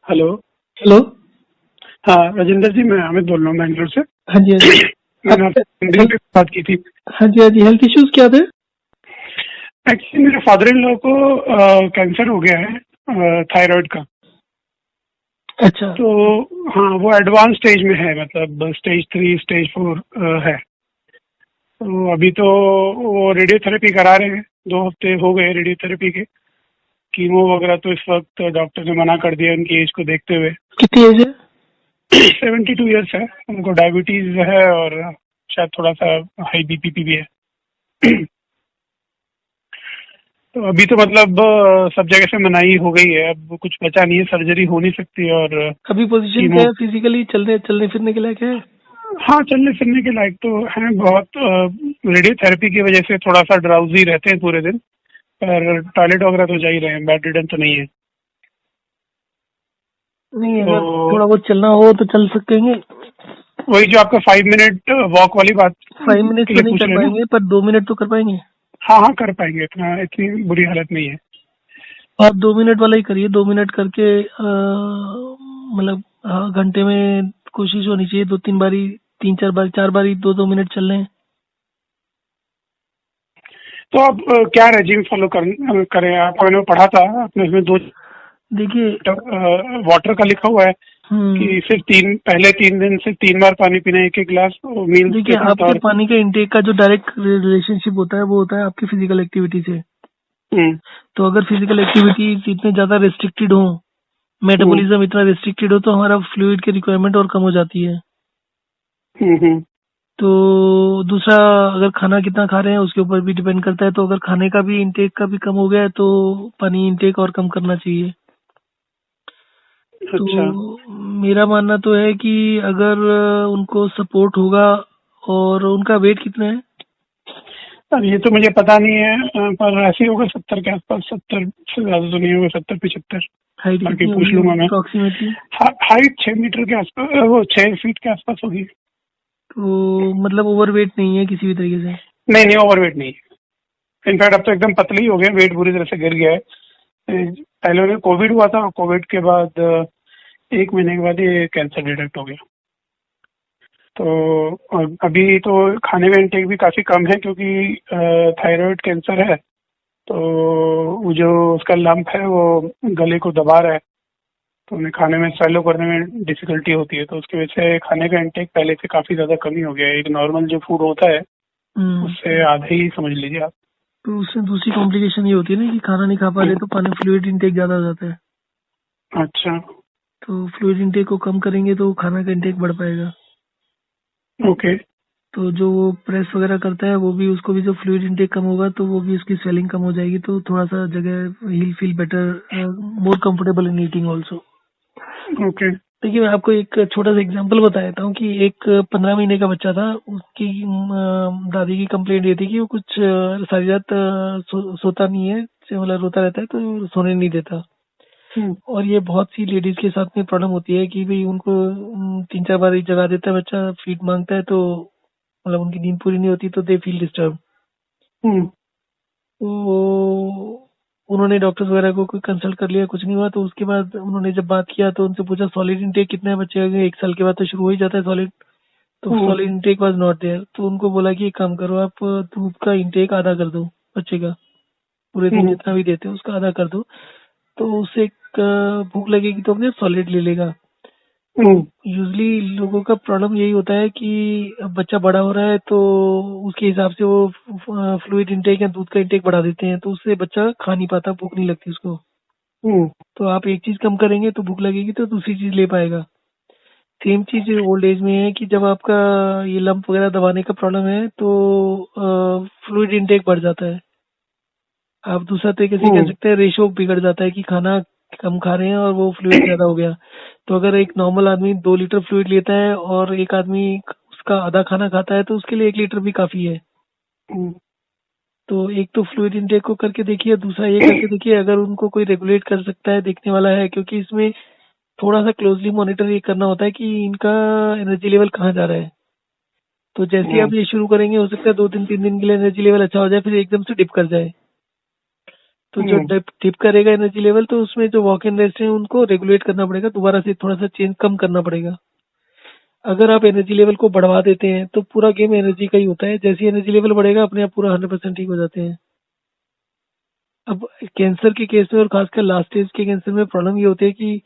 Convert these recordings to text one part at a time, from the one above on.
Hello. Hello. हाँ राजेंद्र जी, मैं अमित बोल रहा हूँ बैंगलोर से। हाँ जी, हाँ जी। मैंने आपसे LinkedIn पे बात की थी। हाँ जी, हाँ जी। हेल्थ इश्यूज क्या थे? एक्चुअली मेरे फादर इन लॉ को कैंसर हो गया है थायराइड का। अच्छा। तो हाँ, वो एडवांस स्टेज में है, मतलब स्टेज 3 स्टेज 4 है। तो अभी तो वो रेडियोथेरेपी करा रहे हैं, 2 हफ्ते हो गए रेडियोथेरेपी के। कीमो वगैरह तो इस वक्त डॉक्टर ने मना कर दिया उनकी एज को देखते हुए। कितनी एज है? 72 ईयर्स है। उनको डायबिटीज है और शायद थोड़ा सा हाई बीपी भी है। तो अभी तो मतलब सब जगह से मनाही हो गई है, अब कुछ बचा नहीं है, सर्जरी हो नहीं सकती और अभी पोजीशन क्या कीमो। है? फिजिकली चलने चलने फिरने के लायक है? हाँ, चलने फिरने के लायक तो है बहुत। रेडियोथेरेपी की वजह से थोड़ा सा ड्राउजी रहते हैं पूरे दिन, पर टॉयलेट वगैरह तो जा ही रहे हैं, बेड रिडन तो नहीं है। नहीं, तो अगर थोड़ा बहुत चलना हो तो चल सकेंगे। वही जो आपका 5 मिनट वॉक वाली बात 5 मिनट के तो लिए नहीं पूछ कर रहे हैं ना। पाएंगे, पर 2 मिनट तो कर पाएंगे। हाँ हाँ, कर पाएंगे, इतनी बुरी हालत नहीं है। आप 2 मिनट वाला ही करिए। 2 मिनट करके मतलब घंटे में कोशिश होनी चाहिए 2-3 बारी, 3-4 बार, 4 बारी 2-2 मिनट चल रहे हैं। तो आप क्या रेजिम फॉलो करें आप? मैंने पढ़ा था अपने इसमें दो देखिए। वाटर का लिखा हुआ है हम्म। कि सिर्फ पहले 3 दिन से 3 बार पानी पीना है, 1-1 गिलास मील्स के देखिए, साथ। आपके और पानी का इंटेक का जो डायरेक्ट रिलेशनशिप होता है वो होता है आपकी फिजिकल एक्टिविटी से। हम्म तो अगर फिजिकल एक्टिविटी इतने ज्यादा रिस्ट्रिक्टेड हो, हम्म मेटाबॉलिज्म इतना रिस्ट्रिक्टेड हो, तो हमारा फ्लूइड की रिक्वायरमेंट और कम हो जाती है। हम्म। तो दूसरा, अगर खाना कितना खा रहे हैं उसके ऊपर भी डिपेंड करता है। तो अगर खाने का भी इंटेक का भी कम हो गया है तो पानी इंटेक और कम करना चाहिए। तो अच्छा। मेरा मानना तो है कि अगर उनको सपोर्ट होगा। और उनका वेट कितना है? अब ये तो मुझे पता नहीं है, पर ऐसे ही होगा 70 के आसपास। 70 से ज्यादा तो नहीं होगा, 70-75। हाइट बाकी कितनी पूछ होगी लूंगा मैं। अप्रोक्सीमेटली? हाइट 6 मीटर के आसपास, वो 6 फीट के आसपास होगी। तो मतलब ओवरवेट नहीं है किसी भी तरीके से? नहीं नहीं, ओवरवेट नहीं है। इनफैक्ट अब तो एकदम पतली ही हो गए, वेट बुरी तरह से गिर गया है। पहले उन्हें कोविड हुआ था, कोविड के बाद 1 महीने के बाद ये कैंसर डिटेक्ट हो गया। तो और अभी तो खाने का इंटेक भी काफी कम है, क्योंकि थायराइड कैंसर है। तो वो जो उसका लंप है वो गले को दबा रहा है, तो उन्हें खाने में swallow करने में डिफिकल्टी होती है। तो उसकी वजह से खाने का इंटेक पहले से काफी ज्यादा कमी हो गया है। एक नॉर्मल जो फूड होता है हम्म। उससे आधा ही समझ लीजिए आप। तो उससे दूसरी कॉम्प्लिकेशन ये होती है ना कि खाना नहीं खा पा रहे तो पानी फ्लूइड इंटेक ज्यादा हो जाता है। अच्छा। तो फ्लूइड इंटेक को कम करेंगे तो खाना का इंटेक बढ़ पाएगा। ओके। तो जो वो प्रेस वगैरह करता है वो भी, उसको भी जो फ्लूइड इंटेक कम होगा तो वो भी उसकी स्वेलिंग कम हो जाएगी। तो थोड़ा सा जगह ही feel better, more comfortable in eating also. Okay. देखिए, मैं आपको एक छोटा सा एग्जांपल बता देता हूँ कि एक 15 महीने का बच्चा था। उसकी दादी की कंप्लेंट ये थी कि वो कुछ सारी रात सोता नहीं है, मतलब रोता रहता है तो सोने नहीं देता। हम्म और ये बहुत सी लेडीज के साथ में प्रॉब्लम होती है कि भाई उनको 3-4 बार ही जगा देता है बच्चा, फीड मांगता है तो मतलब उनकी नींद पूरी नहीं होती तो दे फील डिस्टर्ब। हम्म तो उन्होंने डॉक्टर्स वगैरह को कोई कंसल्ट कर लिया, कुछ नहीं हुआ। तो उसके बाद उन्होंने जब बात किया तो उनसे पूछा सॉलिड इंटेक कितना है बच्चे का? 1 साल के बाद तो शुरू हो ही जाता है सॉलिड। तो hmm solid intake was not there. तो उनको बोला कि एक काम करो, आप दूध का इंटेक आधा कर दो बच्चे का। पूरे दिन हम्म जितना भी देते हो उसका आधा कर दो। तो उससे भूख लगेगी तो अपने सॉलिड ले लेगा। तो हम्म यूजली लोगों का प्रॉब्लम यही होता है कि अब बच्चा बड़ा हो रहा है तो उसके हिसाब से वो फ्लूइड इंटेक या दूध का इंटेक बढ़ा देते हैं, तो उससे बच्चा खा नहीं पाता, भूख नहीं लगती उसको। हम्म तो आप एक चीज कम करेंगे तो भूख लगेगी तो दूसरी चीज ले पाएगा। सेम चीज ओल्ड एज में है कि जब आपका ये लंप वगैरह दबाने का प्रॉब्लम है तो फ्लूइड इंटेक बढ़ जाता है। आप दूसरा तरीके से कह हम्म सकते हैं रेशो बिगड़ जाता है कि खाना कम खा रहे हैं और वो फ्लूइड ज्यादा हो गया। तो अगर एक नॉर्मल आदमी 2 लीटर फ्लूइड लेता है और एक आदमी उसका आधा खाना खाता है तो उसके लिए 1 लीटर भी काफी है। हम्म तो एक तो फ्लूइड इंटेक को करके देखिए, दूसरा ये करके देखिए अगर उनको कोई रेगुलेट कर सकता है देखने वाला है, क्योंकि इसमें थोड़ा सा क्लोजली मॉनिटर ये करना होता है कि इनका एनर्जी लेवल कहाँ जा रहा है। तो जैसे ही हम्म आप ये शुरू करेंगे हो सकता है 2 दिन 3 दिन के लिए एनर्जी लेवल अच्छा हो जाए, फिर एकदम से डिप कर जाए। तो जो डिप करेगा एनर्जी लेवल, तो उसमें जो वॉक इन रेस्ट है उनको रेगुलेट करना पड़ेगा, दोबारा से थोड़ा सा चेंज कम करना पड़ेगा। अगर आप एनर्जी लेवल को बढ़वा देते हैं तो पूरा गेम एनर्जी का ही होता है, जैसे एनर्जी लेवल बढ़ेगा अपने आप पूरा 100% ठीक हो जाते हैं। अब कैंसर के केस में और खासकर लास्ट स्टेज के कैंसर में प्रॉब्लम ये होती है कि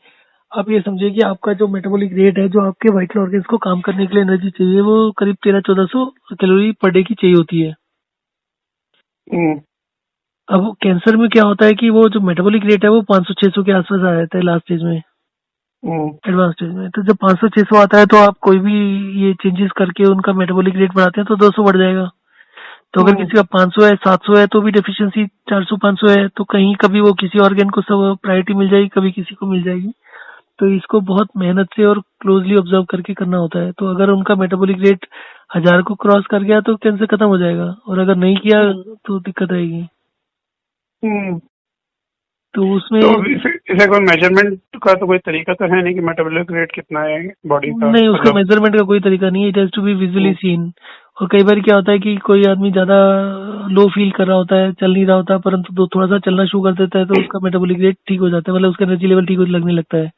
आप ये समझिए कि आपका जो मेटाबॉलिक रेट है, जो आपके वाइटल ऑर्गन्स को काम करने के लिए एनर्जी चाहिए, वो करीब 1300-1400 कैलोरी पर डे की चाहिए होती है। अब कैंसर में क्या होता है कि वो जो मेटाबॉलिक रेट है वो 500-600 के आसपास आ जाता है लास्ट स्टेज में, एडवांस स्टेज में। तो जब 500-600 आता है तो आप कोई भी ये चेंजेस करके उनका मेटाबॉलिक रेट बढ़ाते हैं तो 200 बढ़ जाएगा। तो अगर किसी का 500 है, 700 है तो भी डेफिशिएंसी 400-500 है, तो कहीं कभी वो किसी ऑर्गन को सब प्रायोरिटी मिल जाएगी, कभी किसी को मिल जाएगी। तो इसको बहुत मेहनत से और क्लोजली ऑब्जर्व करके करना होता है। तो अगर उनका मेटाबॉलिक रेट 1000 को क्रॉस कर गया तो कैंसर खत्म हो जाएगा, और अगर नहीं किया तो दिक्कत आएगी। तो उसमें तो इसे कोई मेजरमेंट का तो कोई तरीका तो है नहीं कि मेटाबॉलिक रेट कितना है बॉडी का? नहीं, उसका मेजरमेंट का कोई तरीका नहीं है। It has to be visually seen. और कई बार क्या होता है कि कोई आदमी ज्यादा लो फील कर रहा होता है, चल नहीं रहा होता, परंतु थोड़ा सा चलना शुरू कर देता है तो उसका मेटाबॉलिक रेट ठीक हो जाता है, मतलब उसका एनर्जी लेवल ठीक लगने लगता है।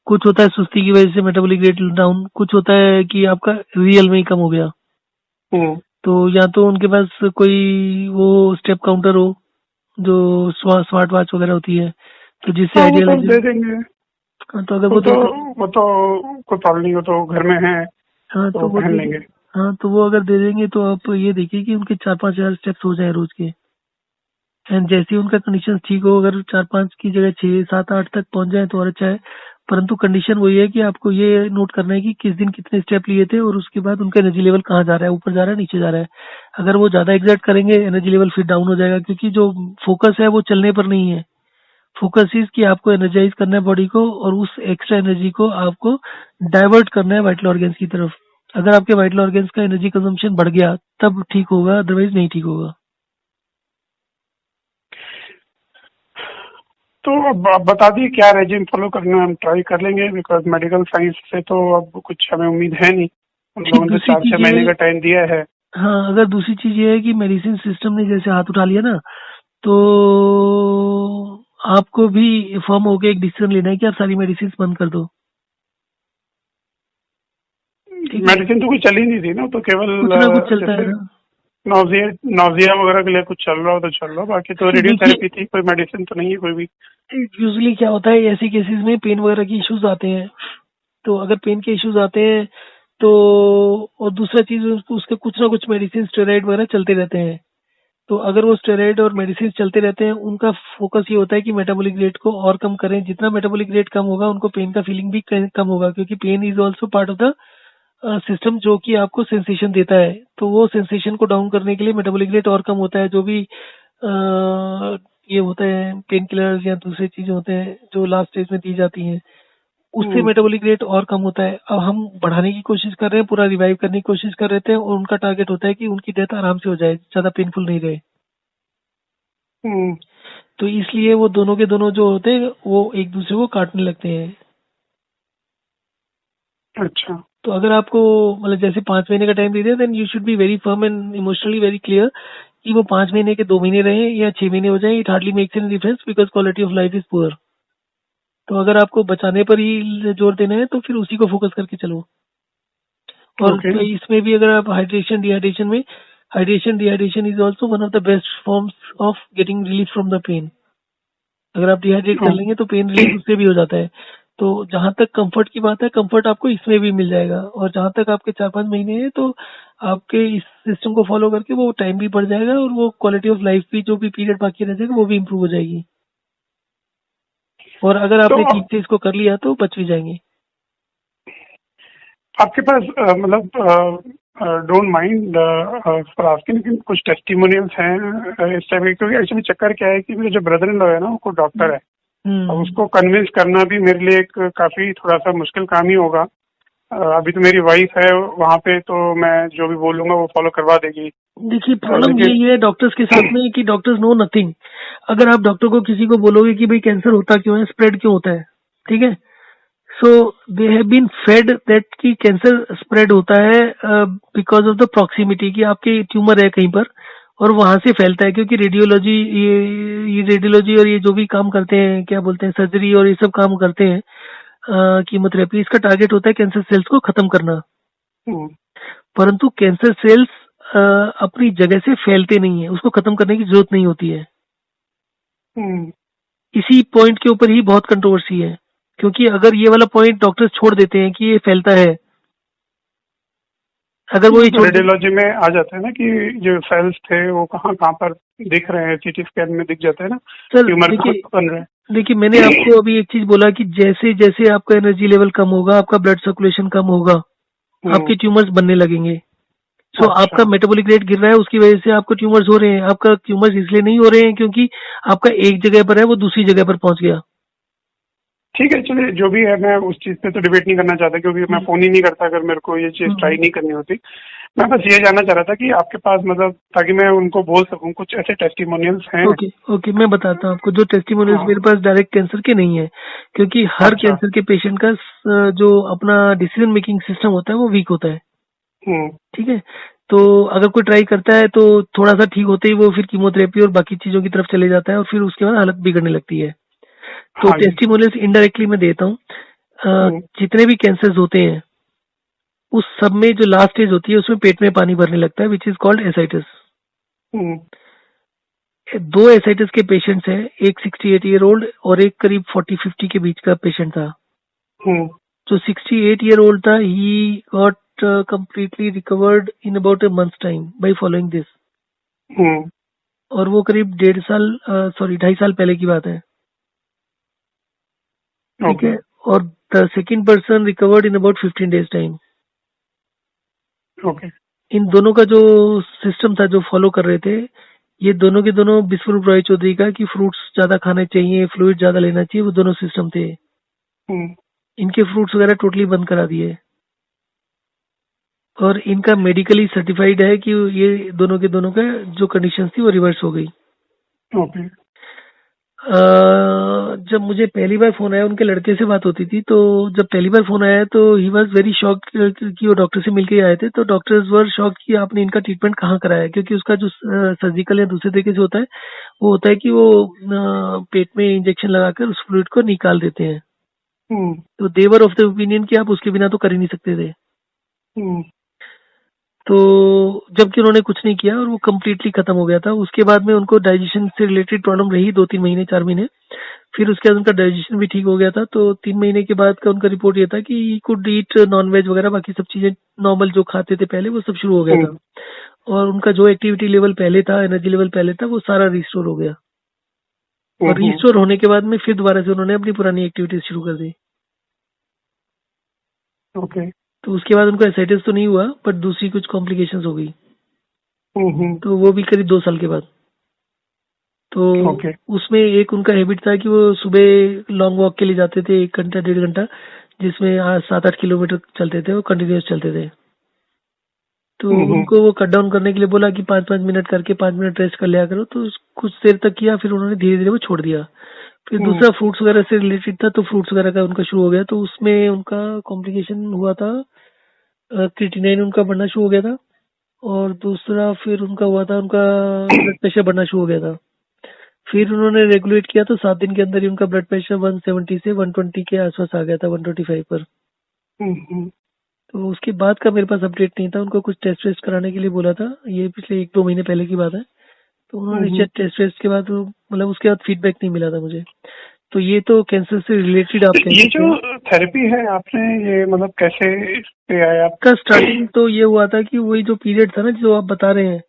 कुछ होता है सुस्ती की वजह से मेटाबॉलिक रेट डाउन, कुछ होता है कि आपका रियल में ही कम हो गया। तो या तो उनके पास कोई वो स्टेप काउंटर हो, जो स्मार्ट वॉच वगैरह होती है, तो जिससे आइडिया लग दे देंगे। तो अगर वो तो कोई प्रॉब्लम नहीं हो, तो घर में है। हाँ तो वो पहन लेंगे। हाँ तो वो अगर दे देंगे तो आप ये देखिए कि उनके 4-5 हजार स्टेप्स हो जाए रोज के। एंड जैसे ही उनका कंडीशन ठीक हो, अगर 4-5 की जगह 6-7-8 तक पहुंच जाए तो और अच्छा है। परंतु कंडीशन वही है कि आपको ये नोट करना है कि किस दिन कितने स्टेप लिए थे और उसके बाद उनका एनर्जी लेवल कहाँ जा रहा है, ऊपर जा रहा है, नीचे जा रहा है। अगर वो ज्यादा एग्जर्ट करेंगे एनर्जी लेवल फिर डाउन हो जाएगा, क्योंकि जो फोकस है वो चलने पर नहीं है। फोकस इज कि आपको एनर्जाइज करना है बॉडी को, और उस एक्स्ट्रा एनर्जी को आपको डाइवर्ट करना है वाइटल ऑर्गन्स की तरफ। अगर आपके वाइटल ऑर्गन्स का एनर्जी कंजम्पशन बढ़ गया तब ठीक होगा, अदरवाइज नहीं ठीक होगा। तो अब आप बता दिए क्या रेजिम फॉलो करना है, हम ट्राई कर लेंगे। बिकॉज मेडिकल साइंस से तो अब कुछ हमें उम्मीद है नहीं, उन लोगों ने 4-6 महीने का टाइम दिया है। हाँ, अगर दूसरी चीज ये है कि मेडिसिन सिस्टम ने जैसे हाथ उठा लिया ना, तो आपको भी फॉर्म होकर एक डिसीजन लेना है कि आप सारी मेडिसिन बंद कर दो। मेडिसिन तो कोई चल ही नहीं थी ना, तो केवल कुछ ना कुछ चलता है ना। नौजिया वगैरह के लिए कुछ चल रहा हो तो चल रहा, बाकी तो रेडियोथेरेपी थी, कोई मेडिसिन तो नहीं है कोई भी। यूजुअली क्या होता है ऐसे केसेस में, पेन वगैरह के इश्यूज आते हैं। तो अगर पेन के इश्यूज आते हैं तो, और दूसरा चीज उसके कुछ ना कुछ मेडिसिन स्टेरॉइड वगैरह चलते रहते हैं। तो अगर वो स्टेरॉइड और मेडिसिन चलते रहते हैं, उनका फोकस ये होता है कि मेटाबॉलिक रेट को और कम करें। जितना मेटाबॉलिक रेट कम होगा उनको पेन का फीलिंग भी कम होगा, क्योंकि pain is also part of the system जो कि आपको सेंसेशन देता है। तो वो सेंसेशन को डाउन करने के लिए मेटाबॉलिक रेट और कम होता है। जो भी ये होता है पेन किलर्स या दूसरे चीजें होते हैं जो लास्ट स्टेज में दी जाती हैं, उससे मेटाबॉलिक रेट और कम होता है। अब हम बढ़ाने की कोशिश कर रहे हैं, पूरा रिवाइव करने की कोशिश कर रहे थे, और उनका टारगेट होता है कि उनकी डेथ आराम से हो जाए, ज्यादा पेनफुल नहीं रहे। तो इसलिए वो दोनों के दोनों जो होते हैं वो एक दूसरे को काटने लगते हैं। अच्छा। तो अगर आपको मतलब जैसे 5 महीने का टाइम दे दिया, then you should be very firm and emotionally very clear कि वो 5 महीने के 2 महीने रहे या 6 महीने हो जाए, it hardly makes any difference, because quality of life is poor. तो अगर आपको बचाने पर ही जोर देना है तो फिर उसी को फोकस करके चलो। और तो इसमें भी अगर आप hydration dehydration is also one of the best forms of getting relief from the pain. अगर आप डिहाइड्रेट कर लेंगे तो पेन रिलीफ उससे भी हो जाता है। तो जहां तक कंफर्ट की बात है, कंफर्ट आपको इसमें भी मिल जाएगा। और जहां तक आपके 4-5 महीने हैं तो आपके इस सिस्टम को फॉलो करके वो टाइम भी बढ़ जाएगा, और वो क्वालिटी ऑफ लाइफ भी, जो भी पीरियड बाकी रह जाएगा, वो भी इम्प्रूव हो जाएगी। और अगर आपने ठीक से इसको कर लिया तो बच भी जाएंगे। आपके पास मतलब डोंट माइंड फॉर आस्किंग, लेकिन कुछ टेस्टिमोनियल्स हैं इस टाइप के? क्योंकि एक्चुअली चक्कर क्या है कि मेरे जो ब्रदर इन लॉ है ना, वो डॉक्टर है, और उसको कन्विंस करना भी मेरे लिए एक काफी थोड़ा सा मुश्किल काम ही होगा। अभी तो मेरी वाइफ है वहाँ पे, तो मैं जो भी बोलूंगा वो फॉलो करवा देगी। देखिए प्रॉब्लम यही है डॉक्टर्स के साथ में कि डॉक्टर्स नो नथिंग। अगर आप डॉक्टर को किसी को बोलोगे कि भाई कैंसर होता क्यों है, स्प्रेड क्यों होता है, ठीक है, so they have been fed that कि कैंसर स्प्रेड होता है बिकॉज ऑफ द प्रॉक्सिमिटी, कि आपके ट्यूमर है कहीं पर और वहां से फैलता है, क्योंकि रेडियोलॉजी, ये रेडियोलॉजी और ये जो भी काम करते हैं, क्या बोलते हैं, सर्जरी और ये सब काम करते हैं, कीमोथेरेपी, इसका टारगेट होता है कैंसर सेल्स को खत्म करना। हम्म, परंतु कैंसर सेल्स अपनी जगह से फैलते नहीं है, उसको खत्म करने की जरूरत नहीं होती है। हम्म। इसी पॉइंट के ऊपर ही बहुत कंट्रोवर्सी है, क्योंकि अगर ये वाला पॉइंट डॉक्टर्स छोड़ देते हैं कि ये फैलता है, अगर वो ये छोड़ दे। रेडियोलॉजी में आ जाता है ना कि जो सेल्स थे वो कहाँ कहाँ पर दिख रहे हैं, सीटी स्कैन में दिख जाता है ना, सर ट्यूमर कहाँ देखिए, पर बन रहा है। देखिए मैंने आपको अभी एक चीज बोला कि जैसे जैसे आपका एनर्जी लेवल कम होगा, आपका ब्लड सर्कुलेशन कम होगा, हम्म, आपके ट्यूमर्स बनने लगेंगे। सो अच्छा, आपका मेटाबॉलिक रेट गिर रहा है, उसकी वजह से आपको ट्यूमर्स हो रहे हैं। आपका ट्यूमर्स इसलिए नहीं हो रहे हैं क्योंकि आपका एक जगह पर है, वो दूसरी जगह पर पहुंच गया। ठीक है, चलिए जो भी है, मैं उस चीज पे तो डिबेट नहीं करना चाहता क्योंकि मैं फोन ही नहीं करता अगर मेरे को ये चीज ट्राई हम्म। नहीं करनी होती। मैं बस ये जानना चाह रहा था कि आपके पास मतलब, ताकि मैं उनको बोल सकूं कुछ ऐसे टेस्टिमोनियल्स हैं। ओके ओके, मैं बताता हूँ आपको। जो टेस्टिमोनियल्स हाँ, मेरे पास डायरेक्ट कैंसर के नहीं है, क्योंकि हर अच्छा, कैंसर के पेशेंट का जो अपना डिसीजन मेकिंग सिस्टम होता है वो वीक होता है। हम्म, ठीक है। तो अगर कोई ट्राई करता है तो थोड़ा सा ठीक होते ही वो फिर कीमोथेरेपी और बाकी चीजों की तरफ चले जाता है, और फिर उसके बाद हालत बिगड़ने लगती है। तो हाँ जी, टेस्टिमोनियल्स इनडायरेक्टली मैं देता हूँ। हम्म, जितने भी कैंसर्स होते हैं उस सब में जो लास्ट स्टेज होती है उसमें पेट में पानी भरने लगता है, विच इज कॉल्ड एसाइटिस। हम्म, दो एसाइटिस के पेशेंट्स हैं, एक 68 ईयर ओल्ड और एक करीब 40-50 के बीच का पेशेंट था। हम्म, जो 68 ईयर ओल्ड था, he got completely recovered in about a month's time by following this। हम्म, और वो करीब 1.5 साल, सॉरी 2.5 साल पहले की बात है। ठीक ओके, है। और the second person recovered in about 15 days time. Okay, इन दोनों का जो सिस्टम था, जो फॉलो कर रहे थे, ये दोनों के दोनों विश्वरूप रॉय चौधरी का, कि फ्रूट्स ज्यादा खाने चाहिए, फ्लूइड ज्यादा लेना चाहिए, वो दोनों सिस्टम थे। हम्म, इनके फ्रूट्स वगैरह टोटली बंद करा दिए, और इनका मेडिकली सर्टिफाइड है कि ये दोनों के दोनों का जो कंडीशन थी वो रिवर्स हो गई। ओके, जब मुझे पहली बार फोन आया, उनके लड़के से बात होती थी, तो जब पहली बार फोन आया तो ही वॉज वेरी शॉक कि वो डॉक्टर से मिलके आए थे। तो डॉक्टर्स वर शॉक कि आपने इनका ट्रीटमेंट कहाँ कराया, क्योंकि उसका जो सर्जिकल या दूसरे तरीके से होता है, वो होता है कि वो पेट में इंजेक्शन लगाकर उस फ्लूइड को निकाल देते हैं। हम्म, तो देवर ऑफ द ओपिनियन कि आप उसके बिना तो कर ही नहीं सकते थे। हम्म, तो जबकि उन्होंने कुछ नहीं किया और वो कम्प्लीटली खत्म हो गया था। उसके बाद में उनको डाइजेशन से रिलेटेड प्रॉब्लम रही 2-3 महीने, 4 महीने। फिर उसके बाद उनका डाइजेशन भी ठीक हो गया था। तो 3 महीने के बाद का उनका रिपोर्ट ये था कि कुड ईट नॉन वेज वगैरह, बाकी सब चीजें नॉर्मल जो खाते थे पहले वो सब शुरू हो गया था। हम्म, और उनका जो एक्टिविटी लेवल पहले था, एनर्जी लेवल पहले था, वो सारा रिस्टोर हो गया। और हम्म, रिस्टोर होने के बाद में फिर दोबारा से उन्होंने अपनी पुरानी एक्टिविटीज शुरू कर दी। ओके, तो उसके बाद उनको एसाइटिस तो नहीं हुआ, बट दूसरी कुछ कॉम्प्लिकेशंस हो गई। हम्म, तो वो भी करीब 2 साल के बाद। तो ओके, उसमें एक उनका हैबिट था कि वो सुबह लॉन्ग वॉक के लिए जाते थे, 1 घंटा 1.5 घंटा, जिसमें 7-8 किलोमीटर चलते थे, वो कंटिन्यूस चलते थे। तो हम्म, उनको वो कट डाउन करने के लिए बोला कि 5-5 मिनट करके 5 मिनट रेस्ट कर लिया करो। तो कुछ देर तक किया, फिर उन्होंने धीरे धीरे वो छोड़ दिया। फिर हम्म, दूसरा फ्रूट्स वगैरह से रिलेटेड था, तो फ्रूट्स वगैरह का उनका शुरू हो गया। तो उसमें उनका कॉम्प्लिकेशन हुआ था, क्रिएटिनिन उनका बढ़ना शुरू हो गया था। और दूसरा फिर उनका हुआ था, उनका ब्लड प्रेशर बढ़ना शुरू हो गया था। फिर उन्होंने रेगुलेट किया, तो 7 दिन के अंदर ही उनका ब्लड प्रेशर 170 से 120 के आसपास आ गया था, 125 पर। हम्म, तो उसके बाद का मेरे पास अपडेट नहीं था। उनको कुछ टेस्ट वेस्ट कराने के लिए बोला था, ये पिछले 1-2 महीने पहले की बात है। तो उन्होंने हम्म। टेस्ट वेस्ट के बाद मतलब उसके बाद फीडबैक नहीं मिला था मुझे। तो ये तो कैंसर से रिलेटेड आप तो कह ये सकते जो हैं। थेरेपी है आपने, ये मतलब कैसे इस पे आए आप? का स्टार्टिंग तो ये हुआ था कि वही जो पीरियड था ना जो आप बता रहे हैं,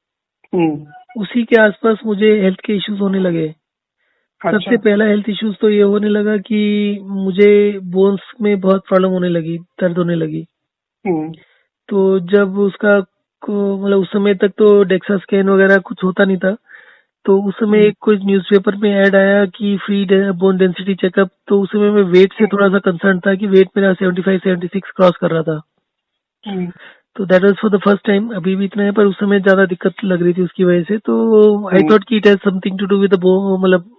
हम्म, उसी के आसपास मुझे हेल्थ के इश्यूज होने लगे। अच्छा, सबसे पहला हेल्थ इश्यूज तो ये होने लगा कि मुझे बोन्स में बहुत प्रॉब्लम होने लगी, दर्द होने लगी। हम्म, तो जब उसका मतलब उस समय तक तो डेक्सा स्कैन वगैरह कुछ होता नहीं था। तो उस समय हम्म, एक कुछ न्यूज़पेपर में ऐड आया कि फ्री बोन डेंसिटी चेकअप। तो उस समय मैं वेट से थोड़ा सा कंसर्न था कि वेट मेरा 75-76 क्रॉस कर रहा था। हम्म, तो that was for the first time. अभी भी इतना है, पर उस समय ज्यादा दिक्कत लग रही थी उसकी वजह से। तो आई हम्म, थॉट कि it has something to do with the मतलब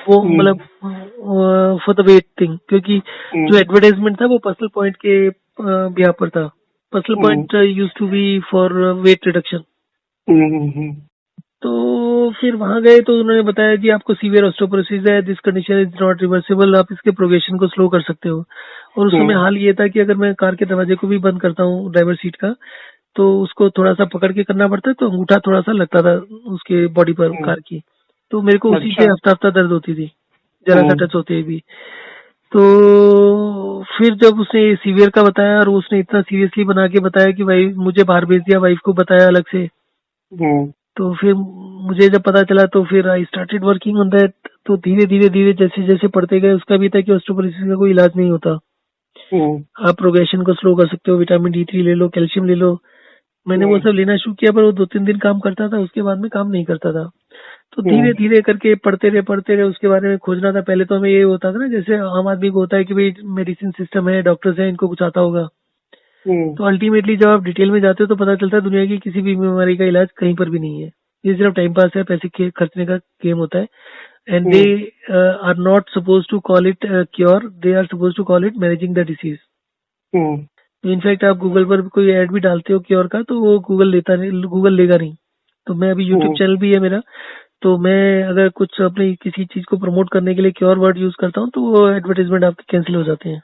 वो हम्म, मतलब फॉर द वेट थिंग, क्योंकि हम्म, जो एडवर्टाइजमेंट था वो पर्सनल पॉइंट के बिहाफ पर था। Personal hmm, point use to be for weight reduction. Hmm, hmm, तो फिर वहां गए तो उन्होंने बताया जी आपको सीवियर ऑस्टियोपोरोसिस है, this condition is not reversible, आप इसके प्रोग्रेशन को स्लो कर सकते हो। और उस समय हाल ये था कि अगर मैं कार के दरवाजे को भी बंद करता हूँ ड्राइवर सीट का, तो उसको थोड़ा सा पकड़ के करना पड़ता है, तो अंगूठा थोड़ा सा लगता था उसके बॉडी पर कार की, तो मेरे को उसी से अच्छा। हफ्ता हफ्ता दर्द होती थी, जरा सा टच होते ही भी। तो फिर जब उसने सीवियर का बताया और उसने इतना सीरियसली बना के बताया कि भाई मुझे बाहर भेज दिया, वाइफ को बताया अलग से। तो फिर मुझे जब पता चला तो फिर I started working on that. तो धीरे धीरे धीरे जैसे जैसे पढ़ते गए, उसका भी था कि ऑस्टियोपोरोसिस का कोई इलाज नहीं होता, आप प्रोग्रेशन को स्लो कर सकते हो, विटामिन D3 ले लो, कैल्शियम ले लो। मैंने वो सब लेना शुरू किया, पर वो 2-3 दिन काम करता था, उसके बाद में काम नहीं करता था। तो धीरे धीरे करके पढ़ते रहे, उसके बारे में खोजना था। पहले तो हमें ये होता था ना, जैसे आम आदमी को होता है कि भाई मेडिसिन सिस्टम है, डॉक्टर्स हैं, इनको कुछ आता होगा। तो अल्टीमेटली जब आप डिटेल में जाते हो तो पता चलता है दुनिया की किसी भी बीमारी का इलाज कहीं पर भी नहीं है। ये सिर्फ टाइम पास है, पैसे के खर्चने का गेम होता है। And they are not suppose to call it cure, they are suppose to call it managing the disease. तो इनफैक्ट आप गूगल पर कोई ऐड भी डालते हो क्योर का, तो वो गूगल लेता नहीं, गूगल लेगा नहीं। तो मैं अभी यूट्यूब चैनल भी है मेरा, तो मैं अगर कुछ अपनी किसी चीज को प्रमोट करने के लिए क्योर वर्ड यूज करता हूँ तो वो एडवर्टाइजमेंट आपके कैंसिल हो जाते हैं।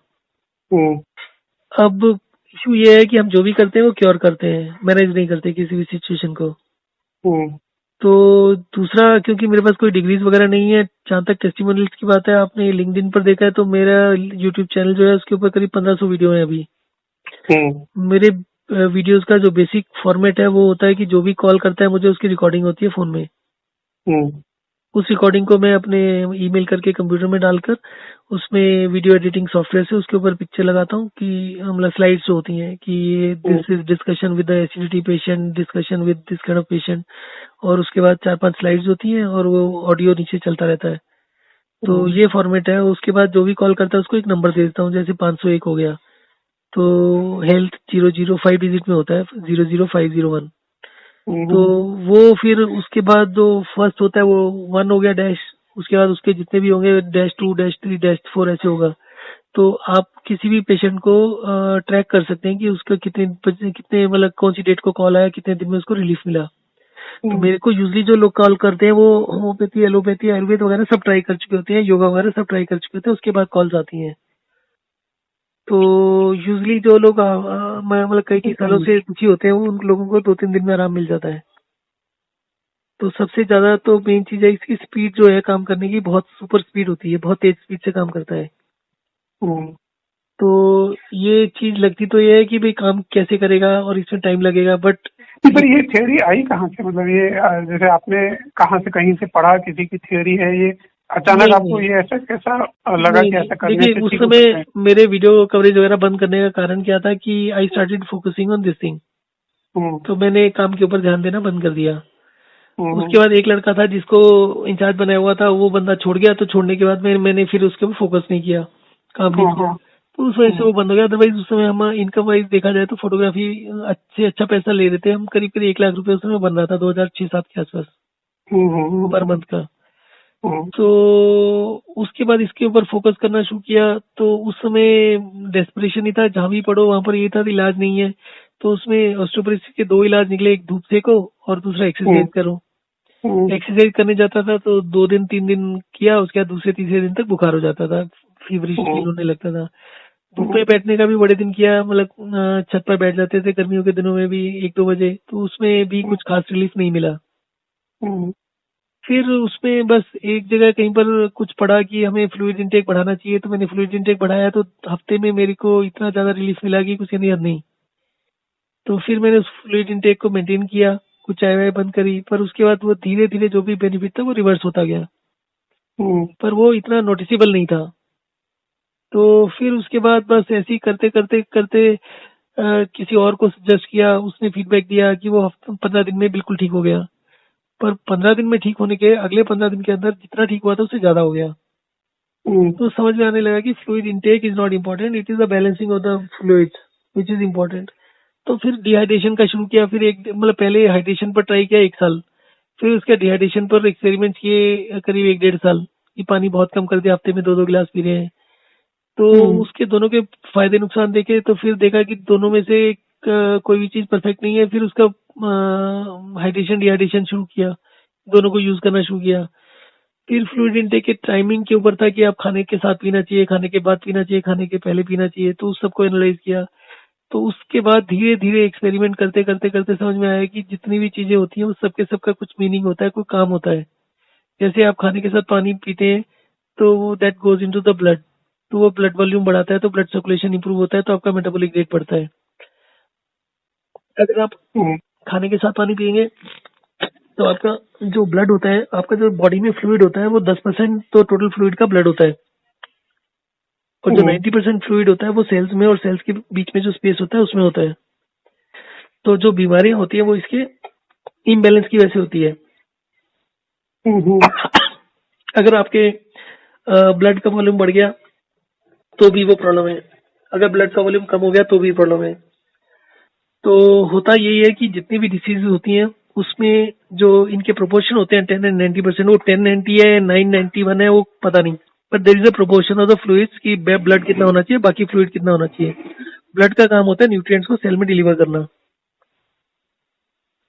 अब इशू ये है कि हम जो भी करते हैं वो क्योर करते हैं, मैनेज नहीं करते किसी भी सिचुएशन को। तो दूसरा, क्योंकि मेरे पास कोई डिग्रीज वगैरह नहीं है, जहाँ तक टेस्टिमोनियल्स की बात है, आपने लिंक्डइन पर देखा है तो मेरा यूट्यूब चैनल जो है उसके ऊपर करीब 1500 वीडियो है अभी। मेरे वीडियोस का जो बेसिक फॉर्मेट है वो होता है कि जो भी कॉल करता है मुझे, उसकी रिकॉर्डिंग होती है फोन में। उस रिकॉर्डिंग को मैं अपने ईमेल करके कंप्यूटर में डालकर उसमें वीडियो एडिटिंग सॉफ्टवेयर से उसके ऊपर पिक्चर लगाता हूँ, कि मतलब स्लाइड्स होती हैं कि this is discussion with the acidity patient, discussion with this kind of patient, और उसके बाद 4-5 स्लाइड्स होती हैं और वो ऑडियो नीचे चलता रहता है। तो ये फॉर्मेट है। उसके बाद जो भी कॉल करता है उसको एक नंबर दे देता हूँ, जैसे 501 हो गया तो हेल्थ 005 डिजिट में होता है, 00501। तो वो फिर उसके बाद जो फर्स्ट होता है वो 1 हो गया डैश, उसके बाद उसके जितने भी होंगे -2, -3, -4 ऐसे होगा। तो आप किसी भी पेशेंट को ट्रैक कर सकते हैं कि उसका कितने मतलब कौन सी डेट को कॉल आया, कितने दिन में उसको रिलीफ मिला। तो मेरे को यूजली जो लोग कॉल करते हैं वो होम्योपैथी, एलोपैथी, आयुर्वेद वगैरह सब ट्राई कर चुके होते हैं, योगा वगैरह सब ट्राई कर चुके होते हैं, उसके बाद कॉल्स आती हैं। तो यूजली जो लोग मतलब कई सालों से दुखी होते हैं, वो उन लोगों को 2-3 दिन में आराम मिल जाता है। तो सबसे ज्यादा तो मेन चीज है इसकी स्पीड जो है काम करने की, बहुत सुपर स्पीड होती है, बहुत तेज स्पीड से काम करता है। तो ये चीज लगती तो ये है कि भाई काम कैसे करेगा और इसमें टाइम लगेगा, बट पर ये थ्योरी आई कहाँ से? मतलब ये जैसे आपने कहाँ से कहीं से पढ़ा, किसी की थ्योरी है ये? अचानक आपको ये ऐसा कैसा लगा कि ऐसा करने देखिए से उस ठीक हो समय सकता है? मेरे वीडियो कवरेज वगैरह बंद करने का कारण क्या था कि I started focusing on this thing. तो मैंने काम के ऊपर ध्यान देना बंद कर दिया। उसके बाद एक लड़का था जिसको इंचार्ज बनाया हुआ था, वो बंदा छोड़ गया, तो छोड़ने के बाद मैंने फिर उसके ऊपर फोकस नहीं किया, काम नहीं किया, तो उस वजह से वो बंद हो गया। अदरवाइज उस समय हम इनकम वाइज देखा जाए तो फोटोग्राफी अच्छे अच्छा पैसा ले रहे थे हम, करीब करीब 1 लाख रुपए उस समय बन रहा था 2006-7 के आसपास पर मंथ का। तो उसके बाद इसके ऊपर फोकस करना शुरू किया। तो उस समय डेस्परेशन ही था, जहाँ भी पढ़ो वहां पर ये था इलाज नहीं है। तो उसमें ऑस्टियोपोरोसिस के 2 इलाज निकले, एक धूप सेको और दूसरा एक्सरसाइज करो। एक्सरसाइज करने जाता था तो 2-3 दिन किया, उसके बाद दूसरे तीसरे दिन तक बुखार हो जाता था, फीवरिश फील होने लगता था। धूप में बैठने का भी बड़े दिन किया, मतलब छत पर बैठ जाते थे गर्मियों के दिनों में भी 1-2 बजे, तो उसमें भी कुछ खास रिलीफ नहीं मिला। फिर उसमें बस एक जगह कहीं पर कुछ पढ़ा कि हमें फ्लूइड इंटेक बढ़ाना चाहिए, तो मैंने फ्लूइड इंटेक बढ़ाया, तो हफ्ते में मेरे को इतना ज्यादा रिलीफ मिला कि कुछ यानी हद नहीं। तो फिर मैंने उस फ्लूइड इंटेक को मेंटेन किया, कुछ चाय वाय बंद करी, पर उसके बाद वो धीरे धीरे जो भी बेनिफिट था वो रिवर्स होता गया, पर वो इतना नोटिसेबल नहीं था। तो फिर उसके बाद बस ऐसे ही करते करते करते किसी और को सजेस्ट किया, उसने फीडबैक दिया कि वो 15 दिन में बिल्कुल ठीक हो गया। पर 15 दिन में ठीक होने के अगले 15 दिन के अंदर जितना ठीक हुआ था उससे ज्यादा हो गया। तो समझ में आने लगा कि fluid intake is not important, it is the balancing of the fluids which is important. तो फिर डिहाइड्रेशन का शुरू किया, फिर एक मतलब पहले हाइड्रेशन पर ट्राई किया 1 साल, फिर उसके डिहाइड्रेशन पर एक्सपेरिमेंट किए करीब 1-1.5 साल, कि पानी बहुत कम कर दिया, हफ्ते में 2-2 गिलास पी रहे हैं। तो उसके दोनों के फायदे नुकसान देखे, तो फिर देखा कि दोनों में से कोई भी चीज परफेक्ट नहीं है। फिर उसका हाइड्रेशन डिहाइड्रेशन शुरू किया दोनों को यूज करना शुरू किया। फिर फ्लूइड इनटेक के टाइमिंग के ऊपर था कि आप खाने के साथ पीना चाहिए, खाने के बाद पीना चाहिए, खाने के पहले पीना चाहिए, तो उस सबको एनालाइज किया। तो उसके बाद धीरे धीरे एक्सपेरिमेंट करते करते करते समझ में आया कि जितनी भी चीजें होती हैं उस सबके सबका कुछ मीनिंग होता है, कोई काम होता है। जैसे आप खाने के साथ पानी पीते हैं तो that goes into the blood, तो वो ब्लड वॉल्यूम बढ़ाता है, तो ब्लड सर्कुलेशन इंप्रूव होता है, तो आपका मेटाबॉलिक रेट बढ़ता है। अगर आप खाने के साथ पानी पिएंगे तो आपका जो ब्लड होता है, आपका जो बॉडी में फ्लूइड होता है वो 10% तो टोटल फ्लूइड का ब्लड होता है, और जो 90% फ्लूइड होता है वो सेल्स में और सेल्स के बीच में जो स्पेस होता है उसमें होता है। तो जो बीमारियां होती है वो इसके इम्बैलेंस की वजह से होती है। अगर आपके ब्लड का वॉल्यूम बढ़ गया तो भी वो प्रॉब्लम है, अगर ब्लड का वॉल्यूम कम हो गया तो भी प्रॉब्लम है। तो होता यही है कि जितनी भी डिसीज होती हैं उसमें जो इनके प्रोपोर्शन होते हैं 10 and 90%, वो 1090 है 991 है वो पता नहीं, but there is a proportion of the fluids कि ब्लड कितना होना चाहिए, बाकी फ्लूइड कितना होना चाहिए। ब्लड का काम होता है न्यूट्रिएंट्स को सेल में डिलीवर करना,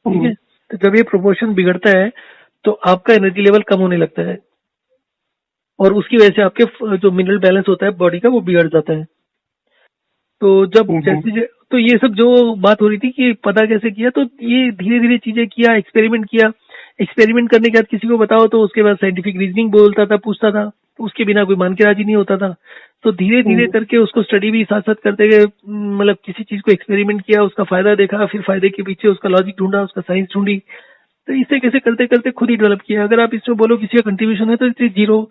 ठीक है। तो जब ये प्रोपोर्शन बिगड़ता है तो आपका एनर्जी लेवल कम होने लगता है, और उसकी वजह से आपके जो मिनरल बैलेंस होता है बॉडी का वो बिगड़ जाता है। तो जब जैसे तो ये सब जो बात हो रही थी कि पता कैसे किया, तो ये धीरे धीरे चीजें किया, एक्सपेरिमेंट किया। एक्सपेरिमेंट करने के बाद किसी को बताओ तो उसके बाद साइंटिफिक रीजनिंग बोलता था, पूछता था, तो उसके बिना कोई मान के राजी नहीं होता था। तो धीरे धीरे करके उसको स्टडी भी साथ साथ करते गए, मतलब किसी चीज को एक्सपेरिमेंट किया, उसका फायदा देखा, फिर फायदे के पीछे उसका लॉजिक ढूंढा, उसका साइंस ढूंढी। तो इसे कैसे करते करते खुद ही डेवलप किया। अगर आप इसमें बोलो किसी का कंट्रीब्यूशन है तो इसे जीरो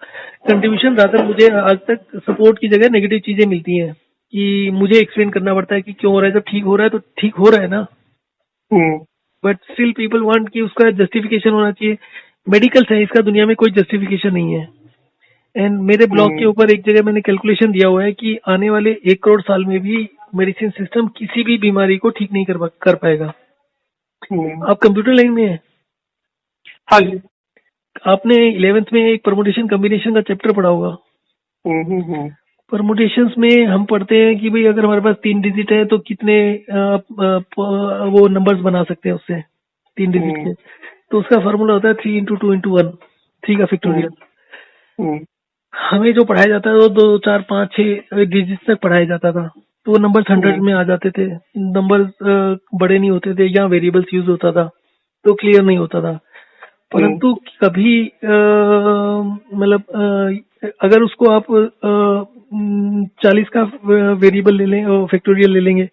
कंट्रीब्यूशन, रादर मुझे आज तक सपोर्ट की जगह नेगेटिव चीजें मिलती हैं कि मुझे एक्सप्लेन करना पड़ता है कि क्यों हो रहा है। जब ठीक हो रहा है तो ठीक हो रहा है ना, बट स्टिल पीपल वांट कि उसका जस्टिफिकेशन होना चाहिए। मेडिकल साइंस का दुनिया में कोई जस्टिफिकेशन नहीं है। एंड मेरे ब्लॉग के ऊपर एक जगह मैंने कैलकुलेशन दिया हुआ है कि आने वाले 1 करोड़ साल में भी मेडिसिन सिस्टम किसी भी बीमारी को ठीक नहीं कर पाएगा। आप कंप्यूटर लाइन में है? हाँ जी। आपने 11th में एक परमुटेशन कॉम्बिनेशन का चैप्टर पढ़ा होगा। परमुटेशंस में हम पढ़ते हैं कि भाई अगर हमारे पास 3 डिजिट है तो कितने वो नंबर्स बना सकते हैं उससे 3 डिजिट के। तो उसका फॉर्मूला होता है 3 into 2 into 1, 3 का फैक्टोरियल। हमें जो पढ़ाया जाता है वो 2, 4, 5, 6 डिजिट तक पढ़ाया जाता था, तो वो नंबर्स 100 में आ जाते थे। नंबर्स बड़े नहीं होते थे या वेरिएबल्स यूज होता था तो क्लियर नहीं होता था। परंतु कभी मतलब अगर उसको आप 40 का वेरिएबल ले लें, फैक्टोरियल ले लेंगे,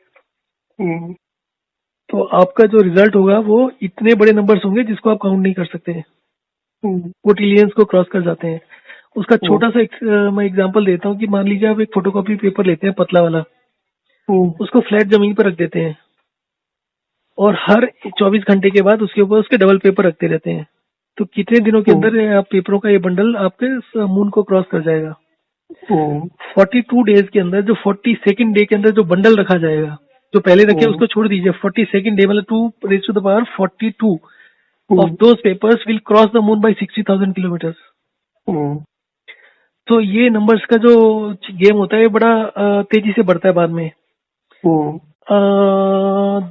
तो आपका जो रिजल्ट होगा वो इतने बड़े नंबर्स होंगे जिसको आप काउंट नहीं कर सकते। वो ट्रिलियंस को क्रॉस कर जाते हैं। उसका छोटा सा मैं एग्जांपल देता हूँ कि मान लीजिए आप एक फोटोकॉपी पेपर लेते हैं पतला वाला, उसको फ्लैट जमीन पर रख देते हैं और हर 24 घंटे के बाद उसके ऊपर उसके डबल पेपर रखते रहते हैं, तो कितने दिनों के अंदर आप पेपरों का ये बंडल आपके मून को क्रॉस कर जाएगा। 42 डेज के अंदर, जो 42nd डे के अंदर जो बंडल रखा जाएगा, जो पहले रखे उसको छोड़ दीजिए, 42nd डे मतलब 2 raised to the power 42 of those papers will cross the moon by 60,000 kilometers। तो ये नंबर्स का जो गेम होता है बड़ा तेजी से बढ़ता है बाद में।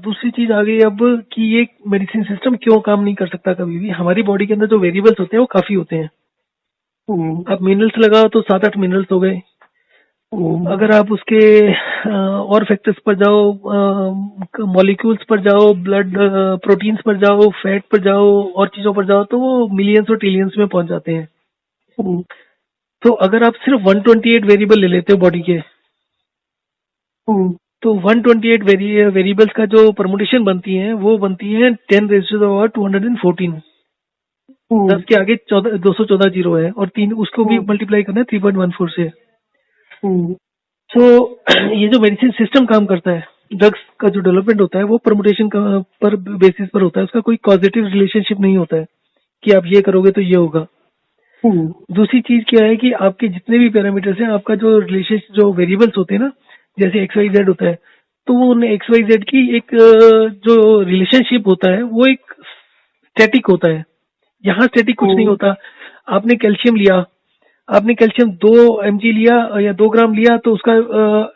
दूसरी चीज आ गई अब कि ये मेडिसिन सिस्टम क्यों काम नहीं कर सकता कभी भी। हमारी बॉडी के अंदर जो वेरिएबल्स होते हैं वो काफी होते हैं। आप मिनरल्स लगाओ तो 7-8 मिनरल्स हो गए। अगर आप उसके और फैक्टर्स पर जाओ, मॉलिक्यूल्स पर जाओ, ब्लड प्रोटीन्स पर जाओ, फैट पर जाओ, और चीजों पर जाओ, तो वो मिलियंस और ट्रिलियंस में पहुंच जाते हैं। तो अगर आप सिर्फ 128 वेरिएबल ले लेते हो बॉडी के, तो 128 वेरिएबल्स का जो परमुटेशन बनती है वो बनती है 10 raised to the power 214। 10 के आगे 214 जीरो है और 3 उसको भी मल्टीप्लाई करना है 3.14 से। तो ये जो मेडिसिन सिस्टम काम करता है, ड्रग्स का जो डेवलपमेंट होता है वो परमुटेशन पर बेसिस पर होता है। उसका कोई पॉजिटिव रिलेशनशिप नहीं होता है कि आप ये करोगे तो ये होगा। दूसरी चीज क्या है कि आपके जितने भी पैरामीटर्स हैं, आपका जो रिलेशन जो वेरिएबल्स होते हैं ना, जैसे XYZ होता है, तो वो XYZ की एक जो रिलेशनशिप होता है वो एक स्टैटिक होता है। यहाँ स्टैटिक कुछ नहीं होता। आपने कैल्शियम लिया, आपने कैल्शियम 2 mg लिया या 2 ग्राम लिया, तो उसका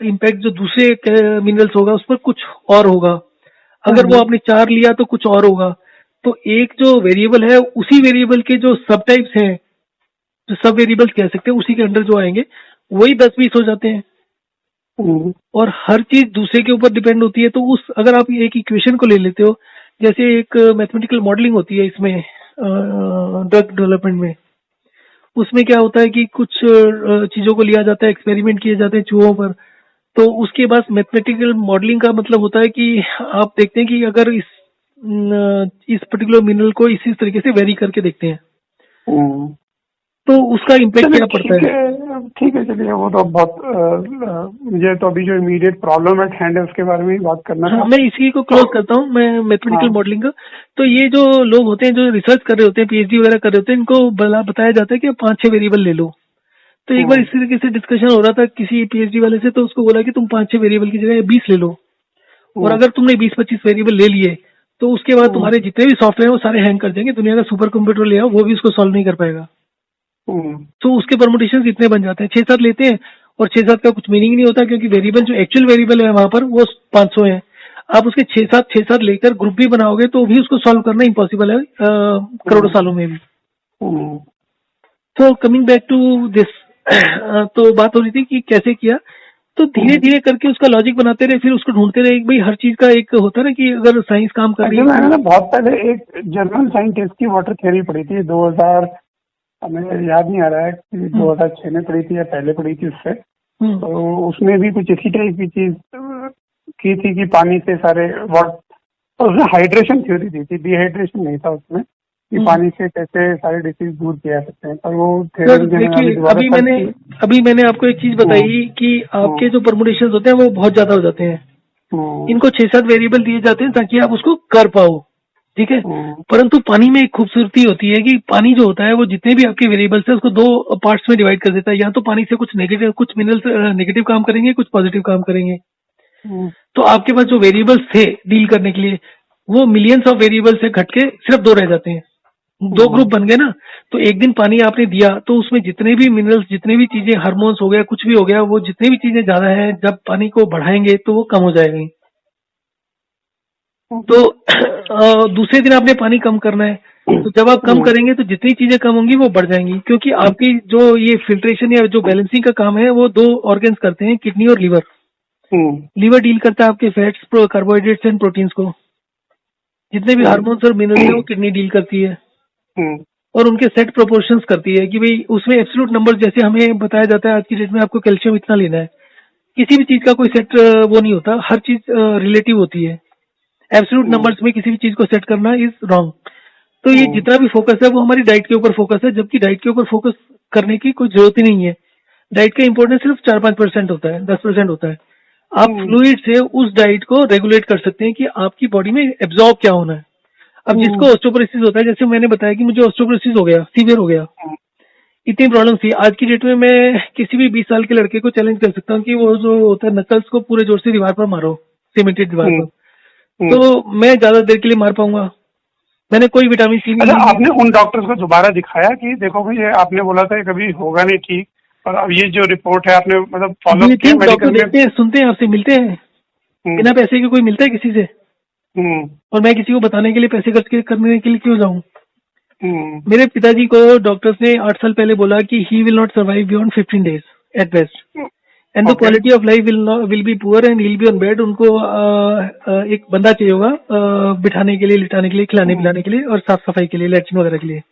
इम्पैक्ट जो दूसरे मिनरल्स होगा उस पर कुछ और होगा। अगर वो आपने 4 लिया तो कुछ और होगा। तो एक जो वेरिएबल है उसी वेरिएबल के जो सब टाइप्स हैं, जो सब वेरिएबल्स कह सकते हैं, उसी के अंडर जो आएंगे वही 10-20 हो जाते हैं। और हर चीज दूसरे के ऊपर डिपेंड होती है। तो उस अगर आप एक इक्वेशन को ले लेते हो, जैसे एक मैथमेटिकल मॉडलिंग होती है इसमें ड्रग डेवलपमेंट में, उसमें क्या होता है कि कुछ चीजों को लिया जाता है, एक्सपेरिमेंट किए जाते हैं चूहों पर। तो उसके बाद मैथमेटिकल मॉडलिंग का मतलब होता है कि आप देखते हैं कि अगर इस पर्टिकुलर मिनरल को इसी तरीके से वेरी करके देखते हैं तो उसका इम्पैक्ट चलिए क्या पड़ता है। ठीक है, चलिए वो तो बहुत मुझे तो अभी जो इमीडिएट प्रॉब्लम एट हैंड है उसके बारे में ही बात करना हाँ, था। मैं इसी को क्लोज करता हूँ, मैं मैथमेटिकल हाँ। मॉडलिंग का। तो ये जो लोग होते हैं जो रिसर्च कर रहे होते हैं, पीएचडी वगैरह कर रहे होते हैं, इनको बताया जाता है कि 5-6 वेरिएबल ले लो। तो एक बार इस तरीके से डिस्कशन हो रहा था किसी पीएचडी वाले से, तो उसको बोला कि तुम 5-6 वेरिएबल की जगह 20 ले लो, और अगर तुमने 20-25 वेरिएबल ले लिए तो उसके बाद तुम्हारे जितने भी सॉफ्टवेयर वो सारे हैंग कर जाएंगे। दुनिया का सुपर कंप्यूटर ले आओ, वो भी उसको सॉल्व नहीं कर पाएगा। तो उसके परमुटेशन इतने बन जाते हैं, 6-7 लेते हैं, और 6-7 का कुछ मीनिंग नहीं होता, क्योंकि वेरिएबल जो एक्चुअल वेरिएबल है वहां पर वो 500 है। आप उसके 6-7 लेकर ग्रुप भी बनाओगे तो भी उसको सॉल्व करना इम्पॉसिबल है करोड़ों सालों में भी। तो कमिंग बैक टू दिस, तो बात हो रही थी कि कैसे किया। तो धीरे धीरे करके उसका लॉजिक बनाते रहे, फिर उसको ढूंढते रहे। भाई हर चीज का एक होता है ना कि अगर साइंस काम कर रही है मैंने ना बहुत पहले एक जर्मन साइंटिस्ट की वाटर थ्योरी पढ़ी थी 2000, हमें याद नहीं आ रहा है कि 2006 में पढ़ी थी या पहले पढ़ी थी उससे। तो उसमें भी कुछ इसी टाइप की चीज की थी कि पानी से सारे और उसमें हाइड्रेशन थ्योरी दी थी, डिहाइड्रेशन नहीं था उसमें, कि पानी से कैसे सारे डिसीज दूर किया सकते हैं। पर वो थ्योरी देखिए, अभी मैंने आपको एक चीज बताई कि आपके जो परमुटेशन होते हैं वो बहुत ज्यादा हो जाते हैं। इनको 6-7 वेरिएबल दिए जाते हैं ताकि आप उसको कर पाओ, ठीक है। परंतु पानी में एक खूबसूरती होती है कि पानी जो होता है वो जितने भी आपके वेरिएबल्स है उसको 2 पार्ट्स में डिवाइड कर देता है। या तो पानी से कुछ नेगेटिव, कुछ मिनरल्स नेगेटिव काम करेंगे, कुछ पॉजिटिव काम करेंगे। तो आपके पास जो वेरिएबल्स थे डील करने के लिए, वो मिलियंस ऑफ वेरिएबल्स से घट के सिर्फ 2 रह जाते हैं। 2 ग्रुप बन गए ना। तो एक दिन पानी आपने दिया तो उसमें जितने भी मिनरल्स, जितने भी चीजें, हार्मोन्स हो गया, कुछ भी हो गया, वो जितने भी चीजें ज्यादा है, जब पानी को बढ़ाएंगे तो वो कम हो जाएंगी। तो दूसरे दिन आपने पानी कम करना है, तो जब आप कम करेंगे तो जितनी चीजें कम होंगी वो बढ़ जाएंगी, क्योंकि आपकी जो ये फिल्ट्रेशन या जो बैलेंसिंग का काम है वो 2 ऑर्गन्स करते हैं, किडनी और लीवर। लीवर डील करता है आपके फैट्स, कार्बोहाइड्रेट्स एंड प्रोटीन्स को। जितने भी हार्मोन्स और मिनरल्स है वो किडनी डील करती है, और उनके सेट प्रोपोर्शंस करती है कि भाई उसमें एब्सोल्यूट नंबर, जैसे हमें बताया जाता है आज की डेट में आपको कैल्शियम इतना लेना है, किसी भी चीज का कोई सेट वो नहीं होता, हर चीज रिलेटिव होती है। एब्सोल्यूट नंबर्स में किसी भी चीज को सेट करना इज रॉन्ग। तो ये जितना भी फोकस है वो हमारी डाइट के ऊपर फोकस है, जबकि डाइट के ऊपर फोकस करने की कोई जरूरत ही नहीं है। डाइट का इंपॉर्टेंस सिर्फ 4-5% होता है, 10% होता है। आप फ्लूइड से उस डाइट को रेगुलेट कर सकते हैं कि आपकी बॉडी में एब्जॉर्ब क्या होना है। अब जिसको ऑस्टियोपोरोसिस होता है, जैसे मैंने बताया कि मुझे ऑस्टियोपोरोसिस हो गया, सीवियर हो गया, इतनी प्रॉब्लम थी। आज की डेट में मैं किसी भी 20 साल के लड़के को चैलेंज कर सकता हूँ कि वो जो होता है नकल्स को पूरे जोर से दीवार पर मारो, सीमेंटेड दीवार पर, तो मैं ज्यादा देर के लिए मार पाऊंगा। मैंने कोई विटामिन सी नहीं। आपने उन डॉक्टर्स को दोबारा दिखाया कि देखो भाई ये आपने बोला था कभी होगा नहीं ठीक, और अब ये जो रिपोर्ट है आपने मतलब फॉलो किया मेडिकल में? देखते हैं, सुनते हैं, आपसे मिलते हैं, बिना पैसे के कोई मिलता है किसी से? और मैं किसी को बताने के लिए पैसे खर्च करने के लिए क्यों जाऊं? मेरे पिताजी को डॉक्टर्स ने 8 साल पहले बोला कि he will not survive beyond 15 days at best, and the quality of life will be poor and will be on bed. उनको एक बंदा चाहिए होगा बिठाने के लिए, लिटाने के लिए, खिलाने पिलाने के लिए, और साफ सफाई के लिए, लैट्रिन वगैरह के लिए।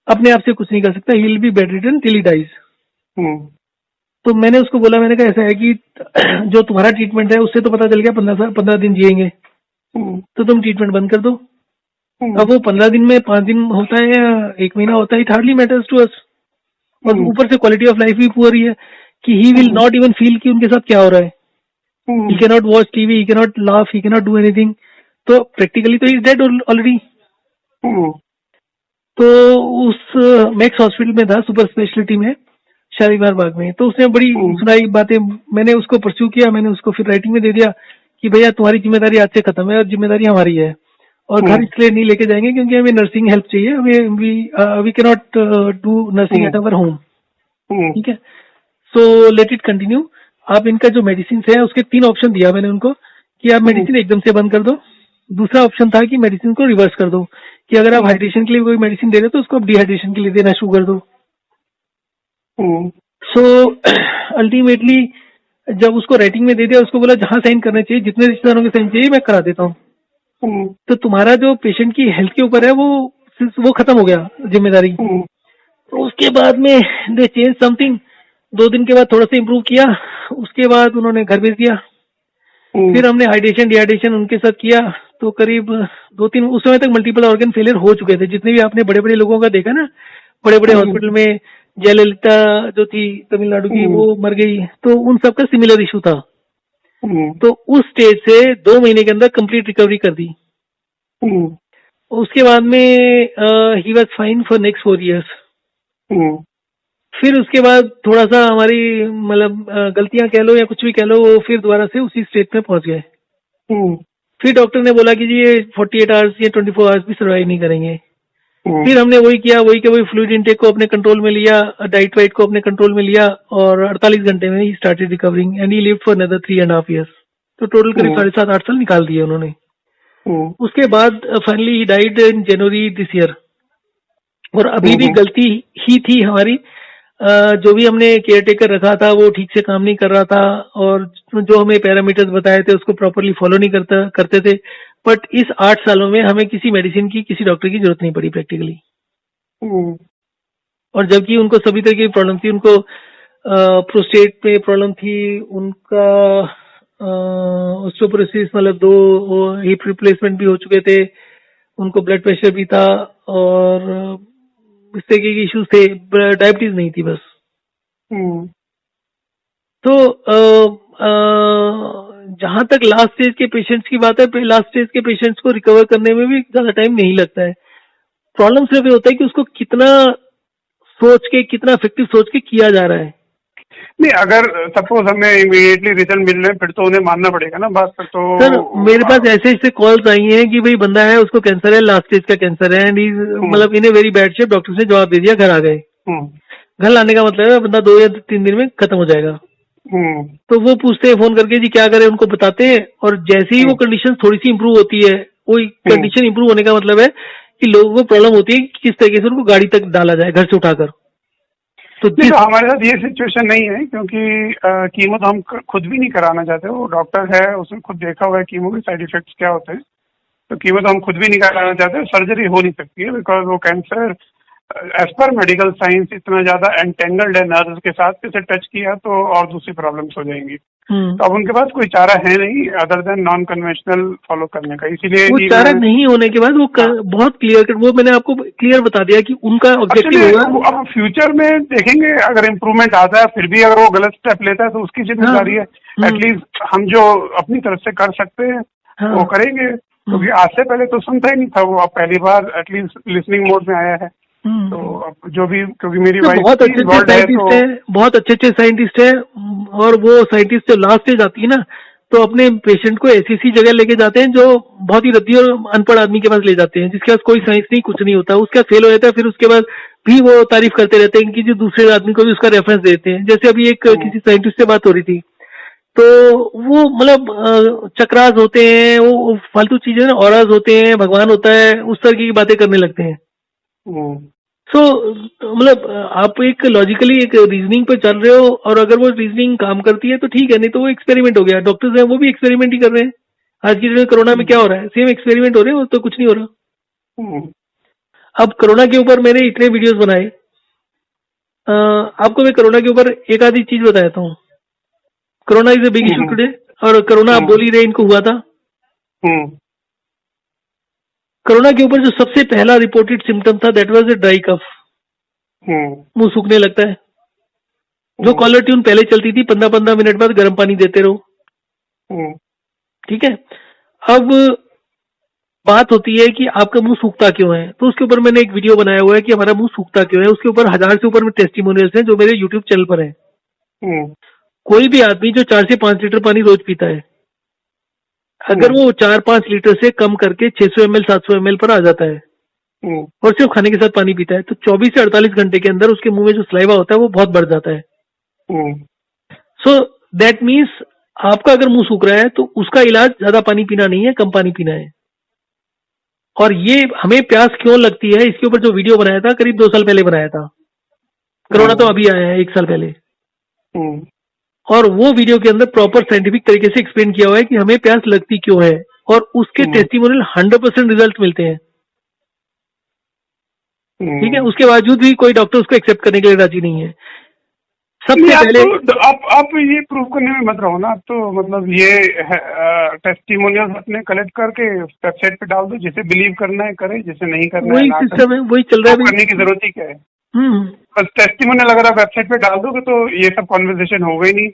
अपने आप से कुछ नहीं कर सकता, he will be bedridden till he dies. तो मैंने उसको बोला, मैंने कहा ऐसा है कि जो तुम्हारा ट्रीटमेंट है उससे तो पता चल गया 15 दिन जिएंगे, तो तुम ट्रीटमेंट बंद कर दो। अब वो 15 दिन में 5 दिन होता है या 1 महीना होता है, it hardly matters to us. और ऊपर से क्वालिटी ऑफ लाइफ भी पुअर ही है कि he will not even feel कि उनके साथ क्या हो रहा है। He can not watch TV, he can not laugh, he can not do anything. तो प्रैक्टिकली तो ही इज डेड ऑलरेडी। तो उस मैक्स हॉस्पिटल में था, सुपर स्पेशलिटी में, शालीमार बाग में। तो उसने बड़ी सुनाई बातें, मैंने उसको परस्यू किया, मैंने उसको फिर राइटिंग में दे दिया कि भैया तुम्हारी जिम्मेदारी आज से खत्म है और जिम्मेदारी हमारी है, और घर इसलिए नहीं लेके जाएंगे क्योंकि हमें नर्सिंग हेल्प चाहिए, हमें we can not do nursing at our home, ठीक है। So let it continue. आप इनका जो मेडिसिन है उसके 3 ऑप्शन दिया मैंने उनको कि आप मेडिसिन एकदम से बंद कर दो, दूसरा ऑप्शन था कि मेडिसिन को रिवर्स कर दो, कि अगर आप हाइड्रेशन के लिए कोई मेडिसिन दे रहे हो तो उसको आप डिहाइड्रेशन के लिए देना शुरू कर दो। सो अल्टीमेटली जब उसको राइटिंग में दे दिया, उसको बोला जहां साइन करना चाहिए, जितने रिश्तेदारों के साइन चाहिए मैं करा देता हूँ। तो तुम्हारा जो पेशेंट की हेल्थ के ऊपर है वो खत्म हो गया जिम्मेदारी। तो उसके बाद में दे चेंज समथिंग। 2 दिन के बाद थोड़ा सा इम्प्रूव किया, उसके बाद उन्होंने घर भेज दिया। फिर हमने हाइड्रेशन डिहाइड्रेशन उनके साथ किया, तो करीब 2-3 उस समय तक मल्टीपल ऑर्गन फेलियर हो चुके थे। जितने भी आपने बड़े बड़े लोगों का देखा ना, बड़े बड़े हॉस्पिटल में जयललिता जो थी तमिलनाडु की, वो मर गई, तो उन सबका सिमिलर इशू था। तो उस स्टेज से 2 महीने के अंदर कंप्लीट रिकवरी कर दी। उसके बाद में he was fine for next 4 years। फिर उसके बाद थोड़ा सा हमारी मतलब गलतियां कह लो या कुछ भी कह लो, वो फिर दोबारा से उसी स्टेट में पहुंच गए। फिर डॉक्टर ने बोला कि जी ये 48 आवर्स या 24 आवर्स भी सर्वाइव नहीं करेंगे। फिर हमने वही किया, वही फ्लूइड इनटेक को अपने कंट्रोल में लिया, डाइट वाइट को अपने कंट्रोल में लिया, और 48 घंटे में he started recovering and he lived for another 3.5 years। तो टोटल करीब 7.5-8 साल निकाल दिए उन्होंने। उसके बाद finally he died in January this year. और अभी भी गलती ही थी हमारी, जो भी हमने केयर टेकर रखा था वो ठीक से काम नहीं कर रहा था, और जो हमें पैरामीटर्स बताए थे उसको प्रॉपरली फॉलो नहीं करते थे। बट इस 8 सालों में हमें किसी मेडिसिन की, किसी डॉक्टर की जरूरत नहीं पड़ी प्रैक्टिकली। और जबकि उनको सभी तरह की प्रॉब्लम थी, उनको प्रोस्टेट पे प्रॉब्लम थी, उनका ऑस्टियोपोरोसिस मतलब 2 हिप रिप्लेसमेंट भी हो चुके थे, उनको ब्लड प्रेशर भी था, और इस तरह के इश्यूज थे, डायबिटीज नहीं थी बस। तो जहां तक लास्ट स्टेज के पेशेंट्स की बात है, लास्ट स्टेज के पेशेंट्स को रिकवर करने में भी ज्यादा टाइम नहीं लगता है। प्रॉब्लम सिर्फ ये होता है कि उसको कितना सोच के, कितना इफेक्टिव सोच के किया जा रहा है। नहीं, अगर सपोज हमें इमीडिएटली रिजल्ट मिल रहे हैं फिर तो उन्हें मानना पड़ेगा ना बात पर। तो सर मेरे पास ऐसे ऐसे कॉल्स आई हैं कि भाई बंदा है, उसको कैंसर है, लास्ट स्टेज का कैंसर है, एंड मतलब in a very bad shape, doctor ने जवाब दे दिया, घर आ गए। घर लाने का मतलब है बंदा 2 या 3 दिन में खत्म हो जाएगा। तो वो पूछते हैं फोन करके जी क्या करें, उनको बताते हैं, और जैसे ही वो कंडीशन थोड़ी सी इंप्रूव होती है, वो कंडीशन इंप्रूव होने का मतलब है कि लोगों को प्रॉब्लम होती है कि किस तरीके से उनको गाड़ी तक डाला जाए घर से उठाकर। तो हमारे साथ ये सिचुएशन नहीं है, क्योंकि कीमो तो हम खुद भी नहीं कराना चाहते। वो डॉक्टर है, उसने खुद देखा हुआ है कीमो के साइड इफेक्ट्स क्या होते हैं, तो कीमो तो हम खुद भी नहीं कराना चाहते। सर्जरी हो नहीं सकती है बिकॉज वो cancer as per medical science इतना ज्यादा एंटेंगल्ड है नर्व के साथ, किसे टच किया तो और दूसरी प्रॉब्लम्स हो जाएंगी। तो अब उनके पास कोई चारा है नहीं other than non conventional follow करने का, इसीलिए वो चारा नहीं होने के बाद वो बहुत क्लियर कट, वो मैंने आपको क्लियर बता दिया कि उनका ऑब्जेक्टिव होगा। अब फ्यूचर में देखेंगे अगर इम्प्रूवमेंट आता है, फिर भी अगर वो गलत स्टेप लेता है तो उसकी जिम्मेदारी है। एटलीस्ट हम जो अपनी तरफ से कर सकते हैं वो करेंगे, क्योंकि आज से पहले तो सुनता ही नहीं था वो, अब पहली बार एटलीस्ट लिसनिंग मोड में आया है। तो अब जो भी, क्योंकि मेरी वाइफ बहुत अच्छे साइंटिस्ट है, बहुत अच्छे साइंटिस्ट है, और वो साइंटिस्ट जो लास्ट स्टेज आती है ना, तो अपने पेशेंट को ऐसी जगह लेके जाते हैं जो बहुत ही रद्दी और अनपढ़ आदमी के पास ले जाते हैं, जिसके पास कोई साइंस नहीं, कुछ नहीं होता, उसका फेल हो जाता है, फिर उसके बाद भी वो तारीफ करते रहते हैं कि जो दूसरे आदमी को भी उसका रेफरेंस देते हैं। जैसे अभी एक किसी साइंटिस्ट से बात हो रही थी, तो वो मतलब चक्रास होते हैं, वो फालतू चीजें ना, ऑराज होते हैं, भगवान होता है, उस तरह की बातें करने लगते हैं। सो मतलब आप एक लॉजिकली एक रीजनिंग पे चल रहे हो, और अगर वो रीजनिंग काम करती है तो ठीक है, नहीं तो वो एक्सपेरिमेंट हो गया। डॉक्टर्स हैं वो भी एक्सपेरिमेंट ही कर रहे हैं। आज की डेट में कोरोना में क्या हो रहा है, सेम एक्सपेरिमेंट हो रहे हैं, तो कुछ नहीं हो रहा। अब कोरोना के ऊपर मैंने इतने वीडियोस बनाए, आपको मैं कोरोना के ऊपर एक आधी चीज बताता हूँ। Corona is a big issue today, और कोरोना आप बोल ही रहे इनको हुआ था। कोरोना के ऊपर जो सबसे पहला रिपोर्टेड सिम्टम था that was a dry cough, मुंह सूखने लगता है। जो कॉलर ट्यून पहले चलती थी 15-15 मिनट बाद गर्म पानी देते रहो, ठीक है। अब बात होती है कि आपका मुंह सूखता क्यों है, तो उसके ऊपर मैंने एक वीडियो बनाया हुआ है कि हमारा मुंह सूखता क्यों है। उसके ऊपर 1000 से ऊपर में टेस्टिमोनियल्स हैं जो मेरे यूट्यूब चैनल पर है। कोई भी आदमी जो 4 से 5 लीटर पानी रोज पीता है, अगर वो 4-5 लीटर से कम करके 600 ml 700 ml पर आ जाता है, और सिर्फ खाने के साथ पानी पीता है, तो 24 से 48 घंटे के अंदर उसके मुंह में जो सलाइवा होता है वो बहुत बढ़ जाता है। सो दैट मीन्स आपका अगर मुंह सूख रहा है तो उसका इलाज ज्यादा पानी पीना नहीं है, कम पानी पीना है। और ये हमें प्यास क्यों लगती है, इसके ऊपर जो वीडियो बनाया था करीब 2 साल पहले बनाया था। कोरोना तो अभी आया है 1 साल पहले। और वो वीडियो के अंदर प्रॉपर साइंटिफिक तरीके से एक्सप्लेन किया हुआ है कि हमें प्यास लगती क्यों है, और उसके टेस्टिमोनियल 100% रिजल्ट मिलते हैं। ठीक है, उसके बावजूद भी कोई डॉक्टर उसको एक्सेप्ट करने के लिए राजी नहीं है। सबसे पहले आप ये प्रूव करने में मत रहो ना, आप तो मतलब ये टेस्टिमोनियल अपने कलेक्ट करके वेबसाइट पे डाल दो, जिसे बिलीव करना है करे, जिसे नहीं करना है वही ना सिस्टम है, वही चल रहा है करने की जरूरत ही क्या है। हम्म। बस टेस्टिमोनियल अगर आप वेबसाइट पे डाल दोगे तो ये सब कॉन्वर्सेशन होगा ही नहीं।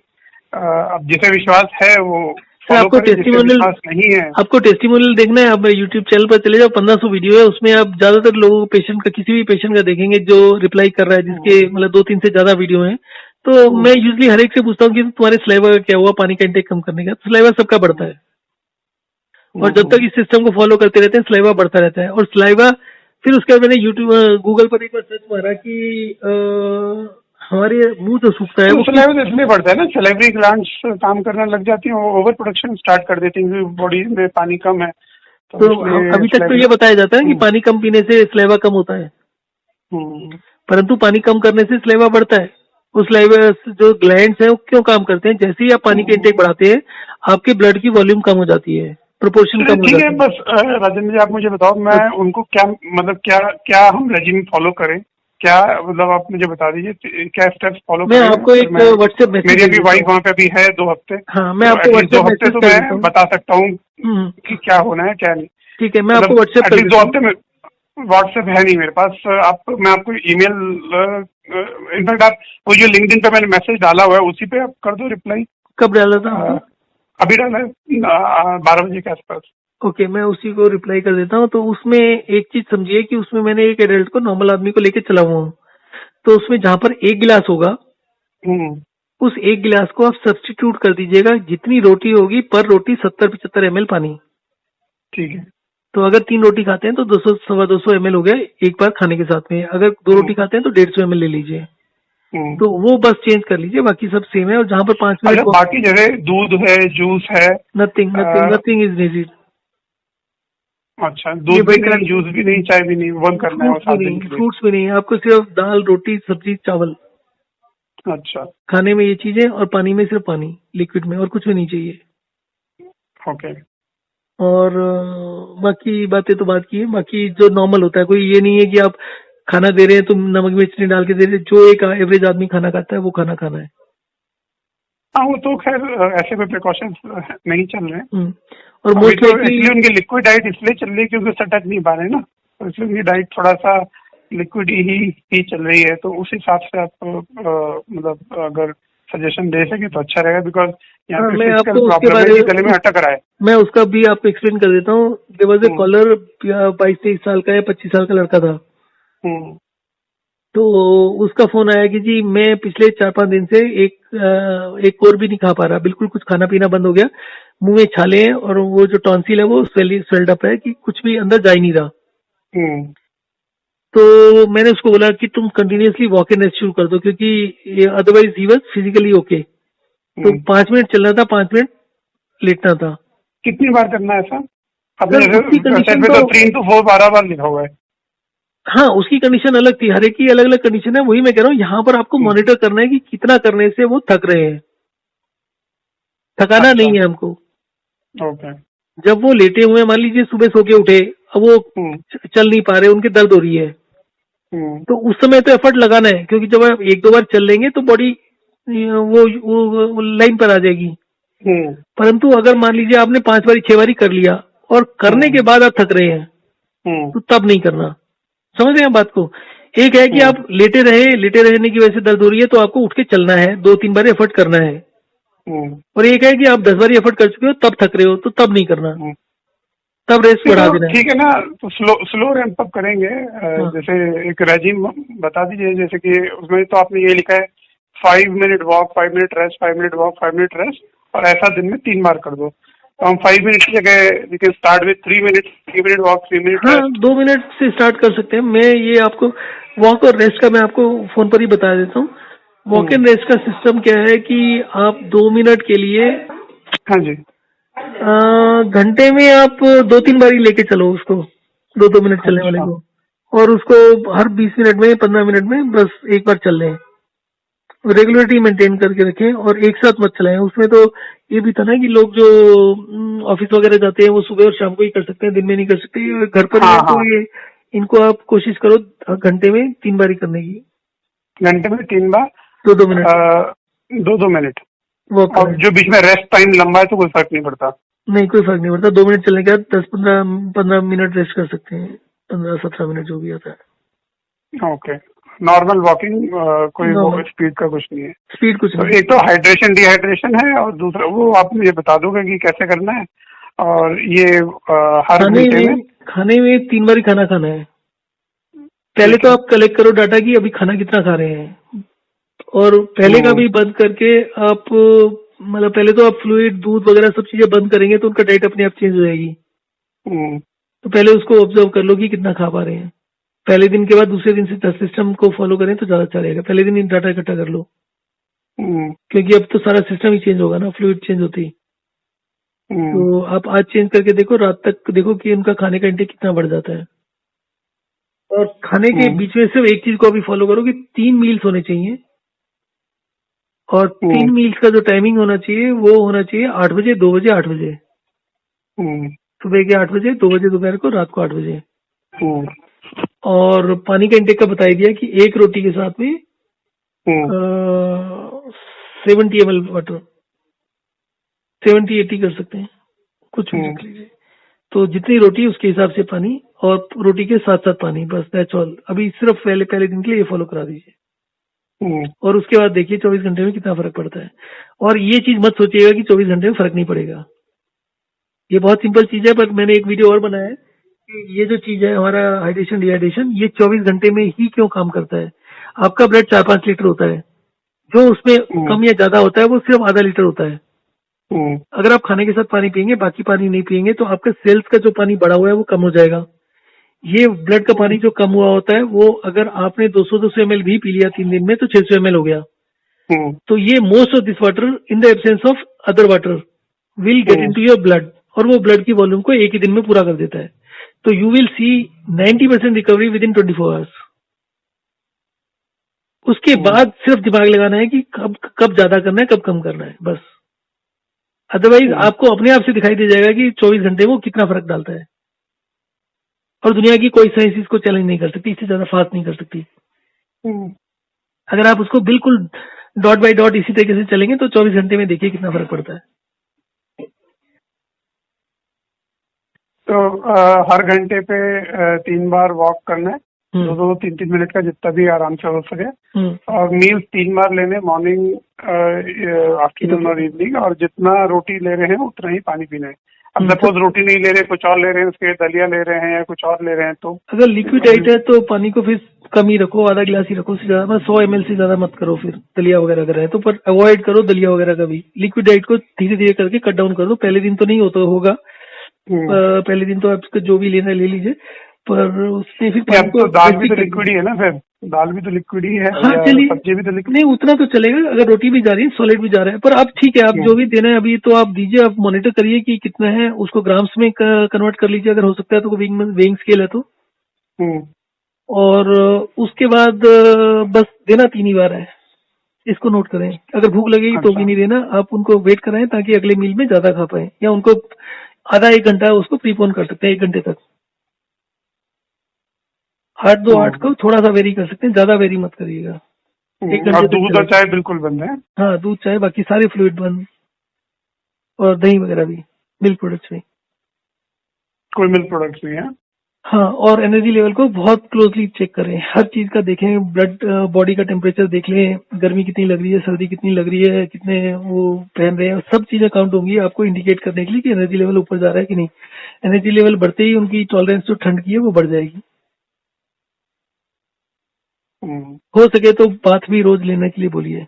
अब जिसे विश्वास है वो सर, फॉलो करे, जिसे विश्वास नहीं है। आपको टेस्टिमोनियल देखना है, आप यूट्यूब चैनल पर चले जाओ, 1500 वीडियो है, उसमें आप ज्यादातर लोगों को पेशेंट का, किसी भी पेशेंट का देखेंगे जो रिप्लाई कर रहा है, जिसके मतलब 2-3 से ज्यादा वीडियो हैं। तो मैं यूजली हर एक से पूछता हूँ कि तुम्हारे सलाइवा का क्या हुआ, पानी का इंटेक कम करने का। सलाइवा सबका बढ़ता है, और जब तक इस सिस्टम को फॉलो करते रहते हैं सलाइवा बढ़ता रहता है। और सलाइवा, फिर उसके बाद मैंने यूट्यूब गूगल पर एक बार सर्च मारा कि हमारे मुंह जो सूखता है वो सलाइवा तो इसलिए बढ़ता है ना, सलाइवरी ग्लैंड्स काम करने लग जाती हैं, ओवर प्रोडक्शन स्टार्ट कर देती हैं, बॉडी में पानी कम है तो अभी तक तो ये बताया जाता है कि पानी कम पीने से सलाइवा कम होता है, परंतु पानी कम करने से सलाइवा बढ़ता है। उस सलाइवा जो ग्लैंड्स हैं वो क्यों काम करते हैं, जैसे ही आप पानी के इंटेक बढ़ाते हैं आपके ब्लड की वॉल्यूम कम हो जाती है, प्रोपोर्शन कम हो जाता है। बस राजेंद्र जी आप मुझे बताओ, मैं उनको क्या मतलब क्या हम रेजिम फॉलो करें, क्या मतलब आप मुझे बता दीजिए क्या स्टेप्स फॉलो करें। मैं आपको एक व्हाट्सएप मैसेज, मेरी अभी वाइफ वहाँ पे भी है 2 हफ्ते। हाँ, मैं आपको व्हाट्सएप 2 हफ्ते तो मैं बता सकता हूँ कि क्या होना है क्या नहीं। ठीक है, मैं आपको व्हाट्सएप कर 2 हफ्ते में, व्हाट्सएप है नहीं मेरे पास। मैं आपको ईमेल, इनफैक्ट आप वो जो लिंक्डइन पे मैंने मैसेज डाला हुआ है उसी पे आप कर दो रिप्लाई। कब डाला था? अभी डाला है 12 बजे के आसपास। ओके, मैं उसी को रिप्लाई कर देता हूँ। तो उसमें एक चीज समझिए कि उसमें मैंने एक एडल्ट को, नॉर्मल आदमी को लेके चला हुआ हूँ, तो उसमें जहाँ पर 1 गिलास होगा उस 1 गिलास को आप सब्स्टिट्यूट कर दीजिएगा, जितनी रोटी होगी पर रोटी 70-75 ml पानी। ठीक है। तो अगर 3 रोटी खाते हैं तो 200-250 ml हो गया एक बार खाने के साथ में। अगर 2 रोटी खाते हैं तो 150 ml ले लीजिए। तो वो बस चेंज कर लीजिए, बाकी सब सेम है। और जहाँ पर 5 मिनट बाकी जगह दूध है, जूस है, नथिंग इज नीडेड। अच्छा, दूध भी नहीं, जूस भी नहीं, चाय भी नहीं, बंद करना है, फ्रूट्स भी नहीं, आपको सिर्फ दाल, रोटी, सब्जी, चावल। अच्छा, खाने में ये चीजें, और पानी में सिर्फ पानी, लिक्विड में, और कुछ भी नहीं चाहिए। ओके। और बाकी बातें तो बात की है, बाकी जो नॉर्मल होता है, कोई ये नहीं है कि आप खाना दे रहे हैं तो नमक मिर्च नहीं डाल के दे रहे, जो एक एवरेज आदमी खाना खाता है वो खाना खाना है। हाँ, वो तो खैर ऐसे कोई प्रिकॉशंस नहीं चल रहे हैं। और मोस्ट लाइकली उनकी लिक्विड डाइट इसलिए चल रही है क्योंकि सटक नहीं पा रहे ना, तो इसलिए उनकी डाइट थोड़ा सा लिक्विड ही चल रही है। तो उस हिसाब से आप मतलब अगर सजेशन दे सके तो अच्छा रहेगा, बिकॉज यहाँ पे फिजिकल प्रॉब्लम है, गले में अटक रहा है। मैं उसका भी आपको एक्सप्लेन कर देता हूँ। देयर वाज ए कॉलर, 22-23 साल का या 25 साल का लड़का था। तो उसका फोन आया कि जी मैं पिछले 4-5 दिन से एक और भी नहीं खा पा रहा, बिल्कुल कुछ खाना पीना बंद हो गया, मुंह में छाले हैं और वो जो टॉन्सिल है वो स्वेल्ड अप है कि कुछ भी अंदर जा ही नहीं रहा। तो मैंने उसको बोला कि तुम कंटिन्यूअसली वॉक एंड रेस्ट शुरू कर दो, क्योंकि otherwise he was physically okay. तो 5 मिनट चलना था, 5 मिनट लेटना था। कितनी बार करना है ऐसा? अपने वेबसाइट पे तो 3 to 4 12 बार लिखा हुआ है। हाँ, उसकी कंडीशन अलग थी, हर एक की अलग अलग कंडीशन है। वही मैं कह रहा हूँ, यहाँ पर आपको मॉनिटर करना है कि कितना करने से वो थक रहे हैं, थकाना नहीं है हमको। ओके। जब वो लेटे हुए, मान लीजिए सुबह सो के उठे, अब वो चल नहीं पा रहे, उनके दर्द हो रही है, तो उस समय तो एफर्ट लगाना है, क्योंकि जब आप 1-2 बार चल लेंगे तो बॉडी वो लाइन पर आ जाएगी। परंतु अगर मान लीजिए आपने 5 बारी 6 बारी कर लिया और करने के बाद आप थक रहे हैं, तो तब नहीं करना। समझ रहे हैं बात को? एक है कि आप लेटे रहने की वजह से दर्द हो रही है तो आपको उठ के चलना है, 2-3 बार एफर्ट करना है। और एक है कि आप 10 बार एफर्ट कर चुके हो तब थक रहे हो, तो तब नहीं करना, तब रेस्ट बढ़ा देना। ठीक है ना, तो स्लो रैंप अप करेंगे। जैसे एक रेजिम बता दीजिए, जैसे कि उसमें तो आपने ये लिखा है 5 minute walk, 5 minute rest, 5 minute walk, 5 minute rest, और ऐसा दिन में 3 बार कर दो। तो हम 5 मिनट की जगह we can start with 3 minute, 3 minute walk, 3 minute rest. 2 minute से स्टार्ट कर सकते हैं। मैं ये आपको वॉक और रेस्ट का मैं आपको फोन पर ही बता देता हूँ। वॉक एंड रेस्ट का सिस्टम क्या है कि आप 2 मिनट के लिए, हाँ जी, घंटे में आप 2-3 बारी लेके चलो उसको, 2-2 मिनट चलने वाले अच्छा। को, और उसको हर 20 मिनट में 15 मिनट में बस एक बार चल लें। रेगुलरिटी मेंटेन करके रखें और एक साथ मत चलाएं। उसमें तो ये भी था ना कि लोग जो ऑफिस वगैरह जाते हैं वो सुबह और शाम को ही कर सकते हैं, दिन में नहीं कर सकते। और घर पर ही हाँ है तो हाँ, ये इनको आप कोशिश करो घंटे में 3 बारी करने की, घंटे में 3 बार 2-2 मिनट 2-2 मिनट। वॉक और करें। जो बीच में रेस्ट टाइम लंबा है तो कोई फर्क नहीं पड़ता। नहीं, कोई फर्क नहीं पड़ता। 2 मिनट चलने के बाद 10-15 मिनट रेस्ट कर सकते हैं, 15-17 मिनट जो भी आता है। ओके, नॉर्मल वॉकिंग, कोई वो नॉर्मल स्पीड का कुछ नहीं है। स्पीड कुछ तो नहीं। एक तो हाइड्रेशन डिहाइड्रेशन है, और दूसरा वो आप मुझे बता दोगे कि कैसे करना है। और ये हर खाने घंटे में। में खाने में 3 बार ही खाना खाना है। पहले ठीक तो है। आप कलेक्ट करो डाटा कि अभी खाना कितना खा रहे हैं, और पहले का हम्म। भी बंद करके आप, मतलब पहले तो आप फ्लूइड दूध वगैरह सब चीजें बंद करेंगे तो उनका डाइट अपने आप चेंज हो जाएगी। हम्म। तो पहले उसको ऑब्जर्व कर लो कि कितना खा पा रहे हैं। पहले दिन के बाद दूसरे दिन से सिस्टम को फॉलो करें तो ज्यादा अच्छा रहेगा। पहले दिन ही डाटा इकट्ठा कर लो, हम्म। क्योंकि अब तो सारा सिस्टम ही चेंज होगा ना, फ्लूइड चेंज होती है। हम्म। तो आप आज चेंज करके देखो, रात तक देखो कि उनका खाने का इंटेक कितना बढ़ जाता है। और खाने के हम्म। बीच में सिर्फ एक चीज को अभी फॉलो करो कि 3 मील्स होने चाहिए, और 3 हम्म। मील्स का जो टाइमिंग होना चाहिए वो होना चाहिए 8 बजे, 2 बजे, 8 बजे। हम्म। सुबह के 8 बजे, 2 बजे दोपहर को, रात को 8 बजे। हम्म। और पानी का इंटेक का बता ही दिया कि एक रोटी के साथ में हम्म। 70 ml वाटर, 70-80 कर सकते हैं, कुछ भी हम्म। रख लीजिए। तो जितनी रोटी उसके हिसाब से पानी, और रोटी के साथ साथ पानी, बस दैट्स ऑल। अभी सिर्फ पहले पहले दिन के लिए ये फॉलो करा दीजिए, हम्म। और उसके बाद देखिए 24 घंटे में कितना फर्क पड़ता है। और ये चीज मत सोचिएगा कि 24 घंटे में फर्क नहीं पड़ेगा। ये बहुत सिंपल चीज है, पर मैंने एक वीडियो और बनाया है कि ये जो चीज है हमारा हाइड्रेशन डिहाइड्रेशन, ये 24 घंटे में ही क्यों काम करता है। आपका ब्लड 4-5 लीटर होता है, जो उसमें हम्म। कम या ज्यादा होता है वो सिर्फ आधा लीटर होता है। हम्म। अगर आप खाने के साथ पानी पियेंगे, बाकी पानी नहीं पियेंगे, तो आपका सेल्स का जो पानी बढ़ा हुआ है वो कम हो जाएगा। ये ब्लड का पानी जो कम हुआ होता है वो अगर आपने 200 ml भी पी लिया 3 दिन में तो 600 ml हो गया। हम्म। तो ये most of this water in the absence of other water will get hmm. Into your blood, और वो ब्लड की वॉल्यूम को एक ही दिन में पूरा कर देता है। तो you will see 90% recovery with in 24 hours. उसके हम्म। बाद सिर्फ दिमाग लगाना है कि कब कब ज्यादा करना है, कब कम करना है, बस। अदरवाइज हम्म। आपको अपने आप से दिखाई दे जाएगा कि 24 घंटे में वो कितना फर्क डालता है। और दुनिया की कोई साइंस इसको चैलेंज नहीं कर सकती, इससे ज्यादा फास्ट नहीं कर सकती। हम्म। अगर आप उसको बिल्कुल डॉट बाय डॉट इसी तरीके से चलेंगे तो 24 घंटे में देखिए कितना फर्क पड़ता है। तो हर घंटे पे 3 बार वॉक करना है, हम्म। 2-2, 3-3 मिनट का, जितना भी आराम से हो सके। हम्म। और मील्स 3 बार लेने, मॉर्निंग, आफ्टरनून और इवनिंग। और जितना रोटी ले रहे हैं उतना ही पानी पीना है। अब सपोज रोटी नहीं ले रहे, कुछ और ले रहे हैं, उसके दलिया ले रहे हैं या कुछ और ले रहे हैं, तो अगर लिक्विड डाइट है तो पानी को फिर कम ही रखो, आधा गिलास ही रखो, उससे ज्यादा, मतलब 100 ml से ज्यादा मत करो। फिर दलिया वगैरह अगर है तो, पर अवॉइड करो दलिया वगैरह का भी। लिक्विड डाइट को धीरे धीरे करके कट डाउन कर दो। पहले दिन तो नहीं होता होगा, पहले दिन तो आपको जो भी लेना है ले लीजिए, पर उसमें फिर या पानी को तो दाल भी restrict तो कर लिक्विड ही है ना, फिर दाल भी तो लिक्विड ही है, हाँ या चलिए, सब्जी भी तो लिक्विड। नहीं उतना तो चलेगा। अगर रोटी भी जा रही है, सॉलिड भी जा रहा है, पर आप ठीक है, आप जो भी देना है अभी तो आप दीजिए। आप मॉनिटर करिए कि कितना है, उसको ग्राम्स में कन्वर्ट कर लीजिए अगर हो सकता है तो, वेइंग स्केल है तो। हम्म। और उसके बाद बस देना 3 ही बार है, इसको नोट करें। अगर भूख लगेगी तो भी अच्छा। नहीं देना, आप उनको वेट कराएं ताकि अगले मील में ज्यादा खा पाए, या उनको आधा 1 घंटा उसको प्रीपोन कर सकते हैं, 1 घंटे तक। 8-2-8 को थोड़ा सा वेरी कर सकते हैं, ज्यादा वेरी मत करिएगा। 1 घंटे और तक दूध और चलेगा। चाय बिल्कुल बंद है। हाँ, दूध चाय, बाकी सारे फ्लूइड बंद, और दही वगैरह भी, मिल्क प्रोडक्ट्स में। कोई मिल्क प्रोडक्ट्स नहीं है। हाँ, और एनर्जी लेवल को बहुत क्लोजली चेक करें, हर चीज का देखें। ब्लड, बॉडी का टेम्परेचर देख लें, गर्मी कितनी लग रही है, सर्दी कितनी लग रही है, कितने वो पहन रहे हैं, सब चीजें काउंट होंगी आपको इंडिकेट करने के लिए कि एनर्जी लेवल ऊपर जा रहा है कि नहीं। एनर्जी लेवल बढ़ते ही उनकी टॉलरेंस जो ठंड की है वो बढ़ जाएगी। हम्म। हो सके तो बाथ भी रोज लेने के लिए बोलिए,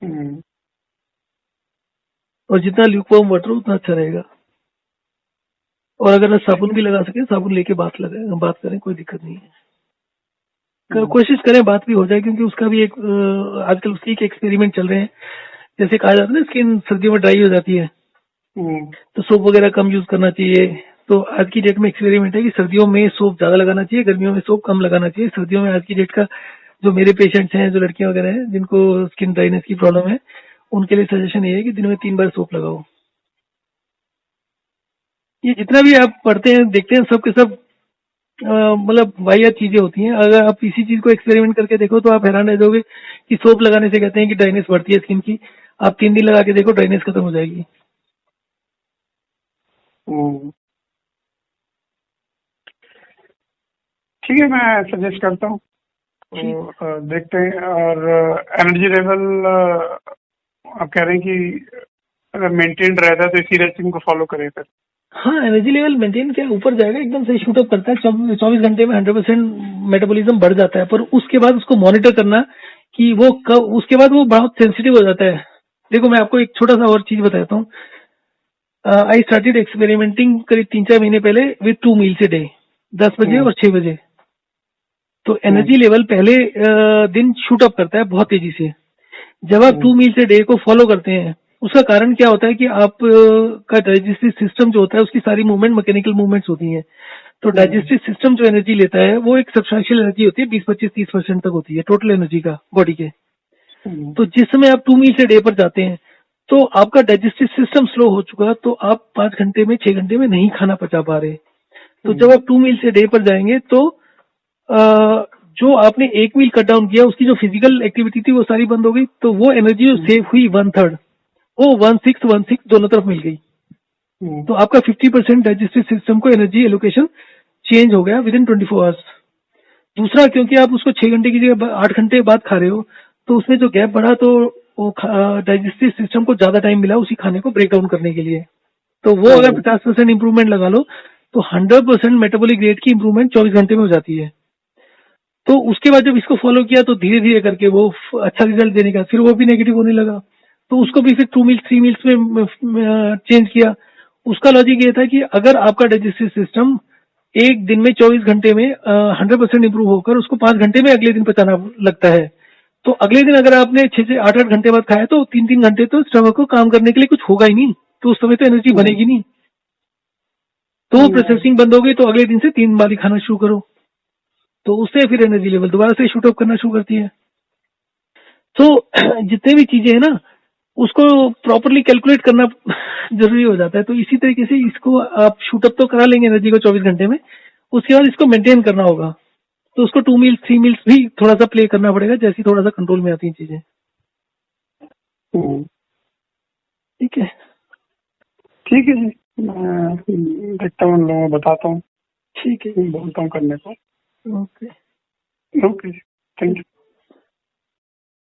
हम्म। और जितना ल्यूकवार्म वाटर उतना अच्छा रहेगा। और अगर आप साबुन भी लगा सके, साबुन लेके बात करें, कोई दिक्कत नहीं है। कोशिश करें बात भी हो जाए, क्योंकि उसका भी एक आजकल उसकी एक एक्सपेरिमेंट चल रहे हैं। जैसे कहा जाता है ना, स्किन सर्दियों में ड्राई हो जाती है, हम्म। तो सोप वगैरह कम यूज करना चाहिए, तो आज की डेट में एक्सपेरिमेंट है कि सर्दियों में सोप ज्यादा लगाना चाहिए, गर्मियों में सोप कम लगाना चाहिए। सर्दियों में आज की डेट का जो मेरे पेशेंट्स हैं, जो लड़कियां वगैरह हैं जिनको स्किन ड्राइनेस की प्रॉब्लम है, उनके लिए सजेशन ये है कि दिन में 3 बार सोप लगाओ। ये जितना भी आप पढ़ते हैं देखते हैं सब के सब मतलब वाहियात चीजें होती हैं। अगर आप इसी चीज को एक्सपेरिमेंट करके देखो तो आप हैरान रह जाओगे कि सोप लगाने से कहते हैं कि ड्राइनेस बढ़ती है स्किन की। आप 3 दिन लगा के देखो, ड्राइनेस खत्म हो जाएगी। हम्म, ठीक है, मैं सजेस्ट करता हूँ। ठीक। तो देखते हैं। और एनर्जी लेवल आप कह रहे हैं कि अगर मेंटेन रहता है तो इसी रेसिपी को फॉलो करें फिर। हाँ, एनर्जी लेवल मेंटेन क्या ऊपर जाएगा, एकदम से शूट अप करता है। 24 घंटे में 100% मेटाबॉलिज्म बढ़ जाता है। पर उसके बाद उसको मॉनिटर करना कि वो कब, उसके बाद वो बहुत सेंसिटिव हो जाता है। देखो मैं आपको एक छोटा सा और चीज बताता हूँ। आई स्टार्टेड एक्सपेरिमेंटिंग करीब 3-4 महीने पहले विद 2 मील्स ए डे, 10 बजे और 6 बजे। तो एनर्जी लेवल पहले दिन शूट अप करता है बहुत तेजी से। जब आप 2 मील्स ए डे को फॉलो करते हैं, उसका कारण क्या होता है कि आप का डाइजेस्टिव सिस्टम जो होता है उसकी सारी मूवमेंट मैकेनिकल मूवमेंट्स होती हैं। तो डाइजेस्टिव सिस्टम जो एनर्जी लेता है वो एक सब्सटेंशियल एनर्जी होती है, 20-25-30% तक होती है टोटल एनर्जी का बॉडी के। तो जिस समय आप 2 मील्स ए डे पर जाते हैं तो आपका डाइजेस्टिव सिस्टम स्लो हो चुका, तो आप 5 घंटे में 6 घंटे में नहीं खाना पचा पा रहे। तो जब आप 2 मील्स ए डे पर जाएंगे तो जो आपने एक मील कट डाउन किया उसकी जो फिजिकल एक्टिविटी थी वो सारी बंद हो गई। तो वो एनर्जी जो सेव हुई 1/3, वो 1/6 दोनों तरफ मिल गई। तो आपका 50% डाइजेस्टिव सिस्टम को एनर्जी एलोकेशन चेंज हो गया विद इन 24 आवर्स। दूसरा, क्योंकि आप उसको 6 घंटे की जगह 8 घंटे बाद खा रहे हो, तो उसमें जो गैप बढ़ा तो वो डाइजेस्टिव सिस्टम को ज्यादा टाइम मिला उसी खाने को ब्रेक डाउन करने के लिए। तो वो अगर 50% इंप्रूवमेंट लगा लो तो 100% मेटाबॉलिक रेट की इंप्रूवमेंट 24 घंटे में हो जाती है। तो उसके बाद जब इसको फॉलो किया तो धीरे धीरे करके वो अच्छा रिजल्ट देने का, फिर वो भी नेगेटिव होने लगा। तो उसको भी फिर 2 मील्स 3 मील्स में चेंज किया। उसका लॉजिक ये था कि अगर आपका डाइजेस्टिव सिस्टम एक दिन में 24 घंटे में 100% इंप्रूव होकर उसको 5 घंटे में अगले दिन पचाना लगता है, तो अगले दिन अगर आपने 6 से 8 घंटे बाद खाया तो 3-3 घंटे तो स्टमक को काम करने के लिए कुछ होगा ही नहीं, तो उस समय तो एनर्जी बनेगी नहीं। तो प्रोसेसिंग बंद हो गई, तो अगले दिन से 3 बार ही खाना शुरू करो, तो उससे फिर एनर्जी लेवल दोबारा से शूट अप करना शुरू करती है। तो जितने भी चीजें हैं ना उसको प्रॉपरली कैलकुलेट करना जरूरी हो जाता है। तो इसी तरीके से इसको आप शूट अप तो करा लेंगे एनर्जी को 24 घंटे में, उसके बाद इसको मेंटेन करना होगा। तो उसको 2 मील्स 3 मील्स भी थोड़ा सा प्ले करना पड़ेगा, जैसी थोड़ा सा कंट्रोल में आती हैं चीजें। ठीक है। ठीक है जी, मैं देखता हूँ, उन लोगों को बताता हूँ, ठीक है। बोलता हूँ करने को। ओके। ओके जी, थैंक यू।